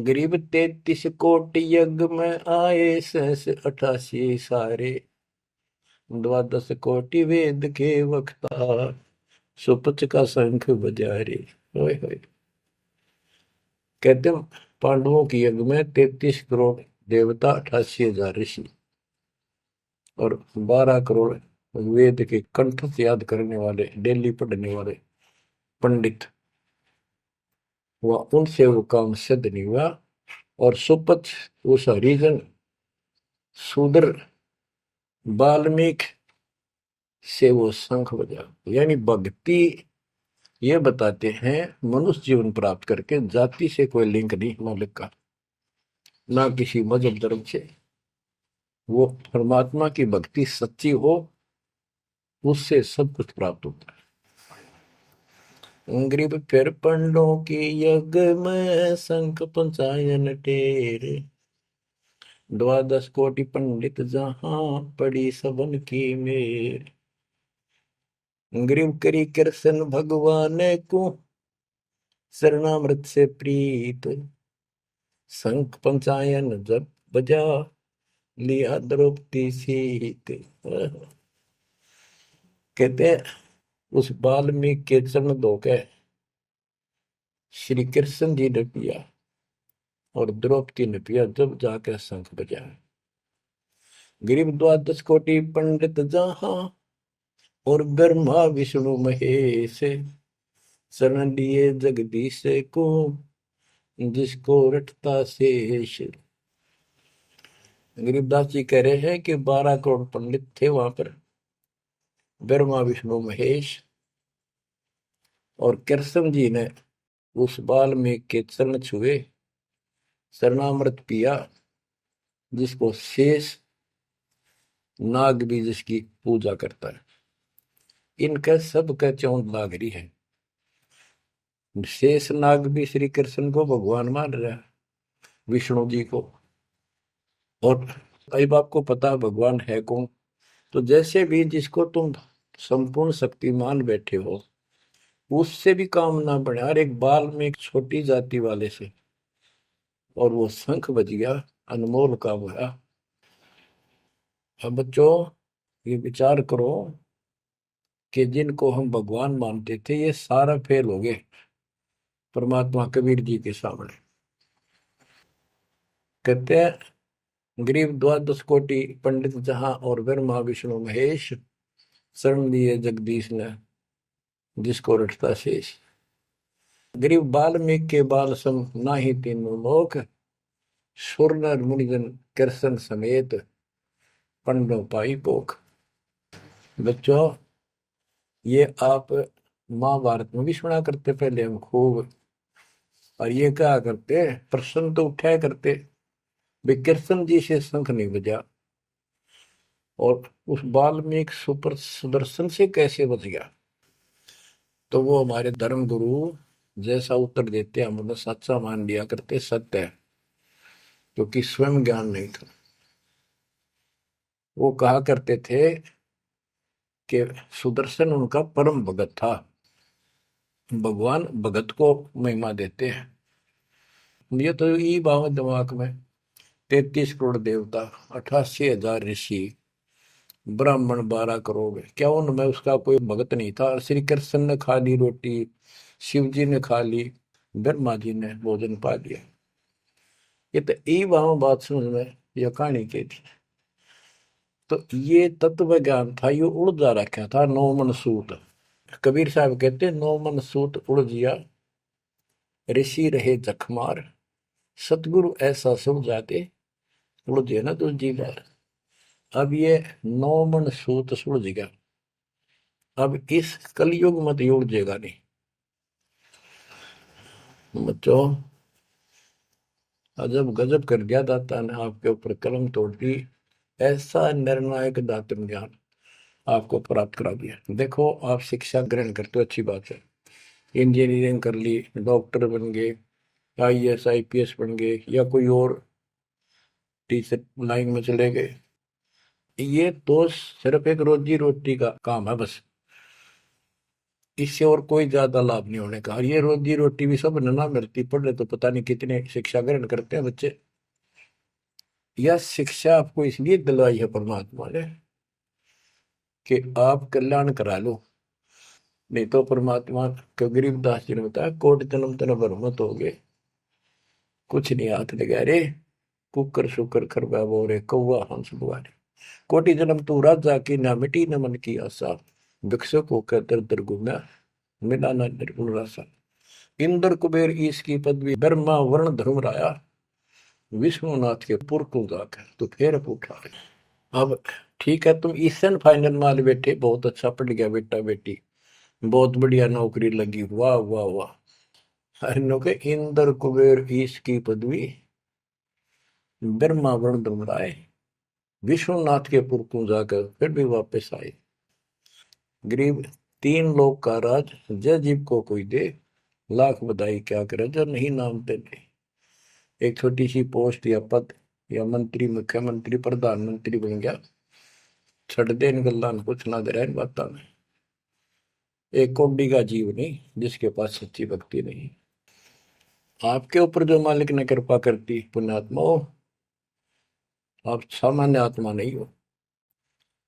गरीब 33 कोटि यज्ञ में आए सहस 88 सारे, 12 कोटि वेद के वक्ता सुपच का शंख बजारे। होय होय। कहते पांडवों की यज्ञ में 33 करोड़ देवता, 88,000 ऋषि और 12 करोड़ वेद के कंठ से याद करने वाले, डेली पढ़ने वाले पंडित। वह उनसे वो काम सिद्ध नहीं हुआ। और सुपथ उस हरिजन शूद्र वाल्मीकि से वो शंख बजा। यानी भक्ति ये बताते हैं मनुष्य जीवन प्राप्त करके जाति से कोई लिंक नहीं मालिक का, ना किसी मजहब धर्म से। वो परमात्मा की भक्ति सच्ची हो, उससे सब कुछ प्राप्त होता है। ग्रीब फिर पंडों की यज्ञ में शंख पंचायन टेरे, द्वादश कोटि पंडित जहां पड़ी सबन की मेर। ग्रीव करी कृष्ण भगवान को शरणामृत से प्रीत, शंख पंचायन जब बजा लिया द्रौपदी सीत। कहते हैं उस वाल्मीकि के चरण धोके श्री कृष्ण जी ने पिया और द्रौपदी ने पिया, जब जाकर शंख बजा। गरीब द्वादश कोटि पंडित जहां और ब्रह्मा विष्णु महेश, शरण लिए जगदीश को जिसको रटता शेष। गरीबदास जी कह रहे हैं कि 12 करोड़ पंडित थे वहां पर, ब्रह्मा विष्णु महेश, और कृष्ण जी ने उस वाल्मीकि के चरण छुए, शरणामृत पिया, जिसको शेष नाग भी जिसकी पूजा करता है। इनका सबका चौंध लाग रही है। शेष नाग भी श्री कृष्ण को भगवान मान रहा है, विष्णु जी को। और अब आपको पता भगवान है कौन। तो जैसे भी जिसको तुम संपूर्ण शक्ति मान बैठे हो, उससे भी काम ना बढ़े। हर एक बाल में एक छोटी जाति वाले से, और वो शंख बज गया, अनमोल काम हुआ। अब बच्चों ये विचार करो कि जिनको हम भगवान मानते थे, ये सारा फेल हो गए परमात्मा कबीर जी के सामने। कहते हैं गरीब द्वादश कोटि पंडित जहां और ब्रह्मा विष्णु महेश, शरण लिए जगदीश ने जिसको रटता शेष। गरीब वाल्मीकि के बाल सम नाही तीनों लोक, सुर नर मुनिजन कृष्ण समेत पंडों पाई पोख। बच्चों ये आप महाभारत में भी सुना करते पहले हम खूब, और ये क्या करते प्रश्न तो उठाया करते भाई कृष्ण जी से शंख नहीं बजा, और उस वाल्मीकि सुपर सुदर्शन से कैसे बच गया। तो वो हमारे धर्म गुरु जैसा उत्तर देते हम उन्हें सच्चा मान लिया करते, सत्य है, क्योंकि स्वयं ज्ञान नहीं था। वो कहा करते थे कि सुदर्शन उनका परम भगत था। भगवान भगत को महिमा देते हैं। ये तो ये बात दिमाग में, 33 करोड़ देवता, 88,000 ऋषि, ब्राह्मण 12 करोड़, क्या उनमें उसका कोई भगत नहीं था। श्री कृष्ण ने खा ली रोटी, शिव जी ने खा ली, ब्रह्मा जी ने भोजन पा लिया। ये तो यही वहां बात समझ में, यह कहानी की थी। तो ये तत्व ज्ञान था, ये उड़ जा रखा था। 9 मन सूत, कबीर साहब कहते 9 मन सूत उड़ जिया, ऋषि रहे जखमार, सतगुरु ऐसा सुन जाते उड़ जिया ना दूजी बार। अब ये 9 मन सूत सुड़ गया, अब इस कलयुग मत युग जेगा नहीं। बच्चों अजब गजब कर दिया दाता ने आपके ऊपर कलम तोड़ दी, ऐसा निर्णायक दातन ज्ञान आपको प्राप्त करा दिया। देखो आप शिक्षा ग्रहण करते हो, अच्छी बात है, इंजीनियरिंग कर ली, डॉक्टर बन गए, IAS IPS बन गए, या कोई और टीचर लाइन में चले गए। ये तो सिर्फ एक रोजी रोटी का काम है बस, इससे और कोई ज्यादा लाभ नहीं होने का। ये रोजी रोटी भी सब ना मिलती, पढ़ रहे तो पता नहीं कितने शिक्षा ग्रहण करते हैं बच्चे। यह शिक्षा आपको इसलिए दिलवाई है परमात्मा ने कि आप कल्याण करा लो। नहीं तो परमात्मा को गरीबदास जी ने बताया, कोट जन्म तन भरमत हो गए, कुछ नहीं हाथ लगा रे, कुकर शुकर खरबा बोरे कौआ हंस बुआरे। कोटि जन्म तू राजा की, ना मिटी न मन की आशा, भिक्षुक होकर दर दर घूमा, मिला ना निर्गुण रासा। इंद्र कुबेर ईश की पदवी, ब्रह्मा वर्ण धर्म राया, विष्णुनाथ के पुर को जाकर तो फिर उठा। अब ठीक है, तुम ईसन फाइनल माल बैठे, बहुत अच्छा पढ़ गया बेटा बेटी, बहुत बढ़िया नौकरी लगी, वाह वाह वाह। इन के इंद्र कुबेर ईश की पदवी ब्रह्मा वर्ण डुमराए, विष्णुनाथ के पुर को जाकर फिर भी वापस आए। गरीब तीन लोग का राज, जय जीव को कोई दे, लाख बधाई क्या करे जो नहीं नाम तेरे। एक छोटी सी पोस्ट या पद या मंत्री, मुख्यमंत्री, प्रधानमंत्री बन गया, छड़ दे इन गल्ला कुछ ना दे रहा इन बातों में। एक कौड़ी का जीव नहीं जिसके पास सच्ची भक्ति नहीं। आपके ऊपर जो मालिक ने कृपा करती पुण्यात्मा हो, आप सामान्य आत्मा नहीं हो।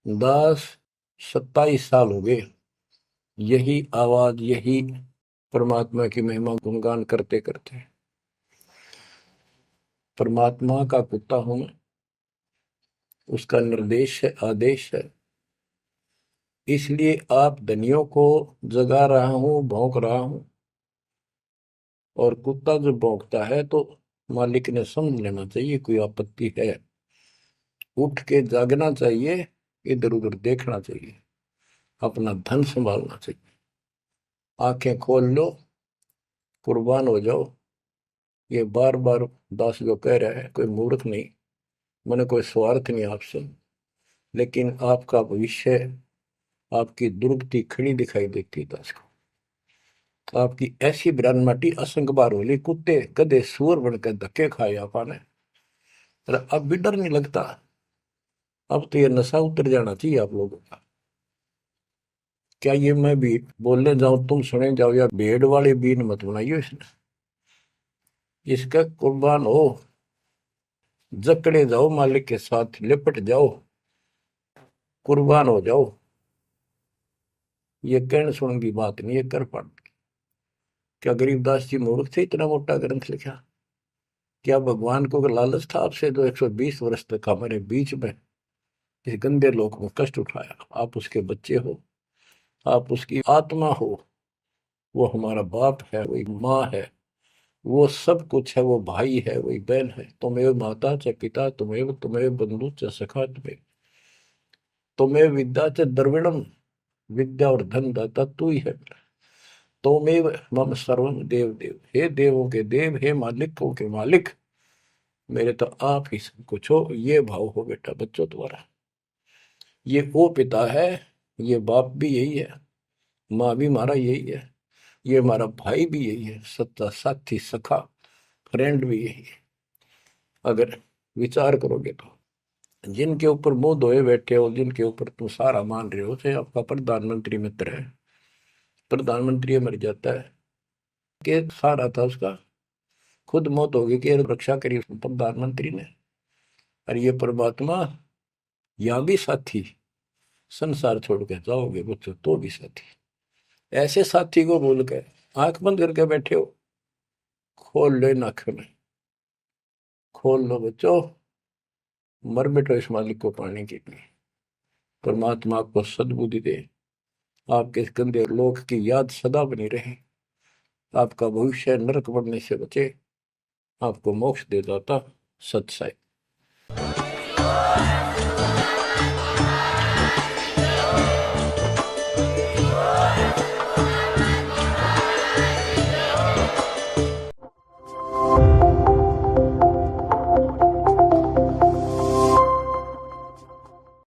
10-27 साल हो गए यही आवाज, यही परमात्मा की महिमा गुणगान करते करते। परमात्मा का कुत्ता हूं मैं, उसका निर्देश है, आदेश है, इसलिए आप धनियों को जगा रहा हूं, भौंक रहा हूं। और कुत्ता जब भौंकता है तो मालिक ने समझ लेना चाहिए कोई आपत्ति है, उठ के जागना चाहिए, इधर उधर देखना चाहिए, अपना धन संभालना चाहिए। आंखें खोल लो, कुर्बान हो जाओ। ये बार बार दास जो कह रहा है, कोई मूर्ख नहीं, मैंने कोई स्वार्थ नहीं आपसे, लेकिन आपका भविष्य, आपकी दुर्गति खड़ी दिखाई देती दास को। आपकी ऐसी ब्राह्मटी असंग बार होली, कुत्ते गधे सुअर बनकर धक्के खाए आपने, अब भी डर नहीं लगता। अब तो ये नशा उतर जाना चाहिए आप लोगों का। क्या ये मैं भी बोलने जाऊं तुम सुने जाओ, या भेड़ वाले बीन मत बनाइयो इसने। इसका कुर्बान हो, जकड़े जाओ, मालिक के साथ लिपट जाओ, कुर्बान हो जाओ। ये कहने सुन की बात नहीं, ये कर पड़। क्या गरीबदास जी मूर्ख थे इतना मोटा ग्रंथ लिखा? क्या भगवान को लालच था आपसे जो 120 वर्ष तक हमारे बीच में इस गंदे लोक में कष्ट उठाया? आप उसके बच्चे हो, आप उसकी आत्मा हो, वो हमारा बाप है, वही माँ है, वो सब कुछ है, वो भाई है, वही बहन है। तुम्हें माता च पिता, तुम्हें बंधु च सखा, तुम्हें विद्या च द्रविणम, विद्या और धन दाता तू ही है। तोमेव मम सर्वम देव देव, हे देवों के देव, हे मालिकों के मालिक, मेरे तो आप ही सब कुछ हो। ये भाव हो बेटा बच्चों तुम्हारा। ये वो पिता है, ये बाप भी यही है, माँ भी हमारा यही है, ये हमारा भाई भी यही है, सच्चा साथी सखा फ्रेंड भी यही है। अगर विचार करोगे तो जिनके ऊपर मुंह धोए बैठे हो, जिनके ऊपर तुम सारा मान रहे हो, चाहे आपका प्रधानमंत्री मित्र है, प्रधानमंत्री मर जाता है कि सारा था उसका, खुद मौत होगी कि रक्षा करी प्रधानमंत्री ने। और ये परमात्मा, यहाँ भी साथी, संसार छोड़ के जाओगे बच्चों तो भी साथी। ऐसे साथी को भूल के आंख बंद करके बैठे हो, खोल लो इन आंखों में, खोल लो बच्चों, मर बैठो इस मालिक को पाने के लिए। परमात्मा आपको सद्बुद्धि दे, आपके इस गंदे लोक की याद सदा बनी रहे, आपका भविष्य नरक बढ़ने से बचे, आपको मोक्ष दे दाता सत्साई।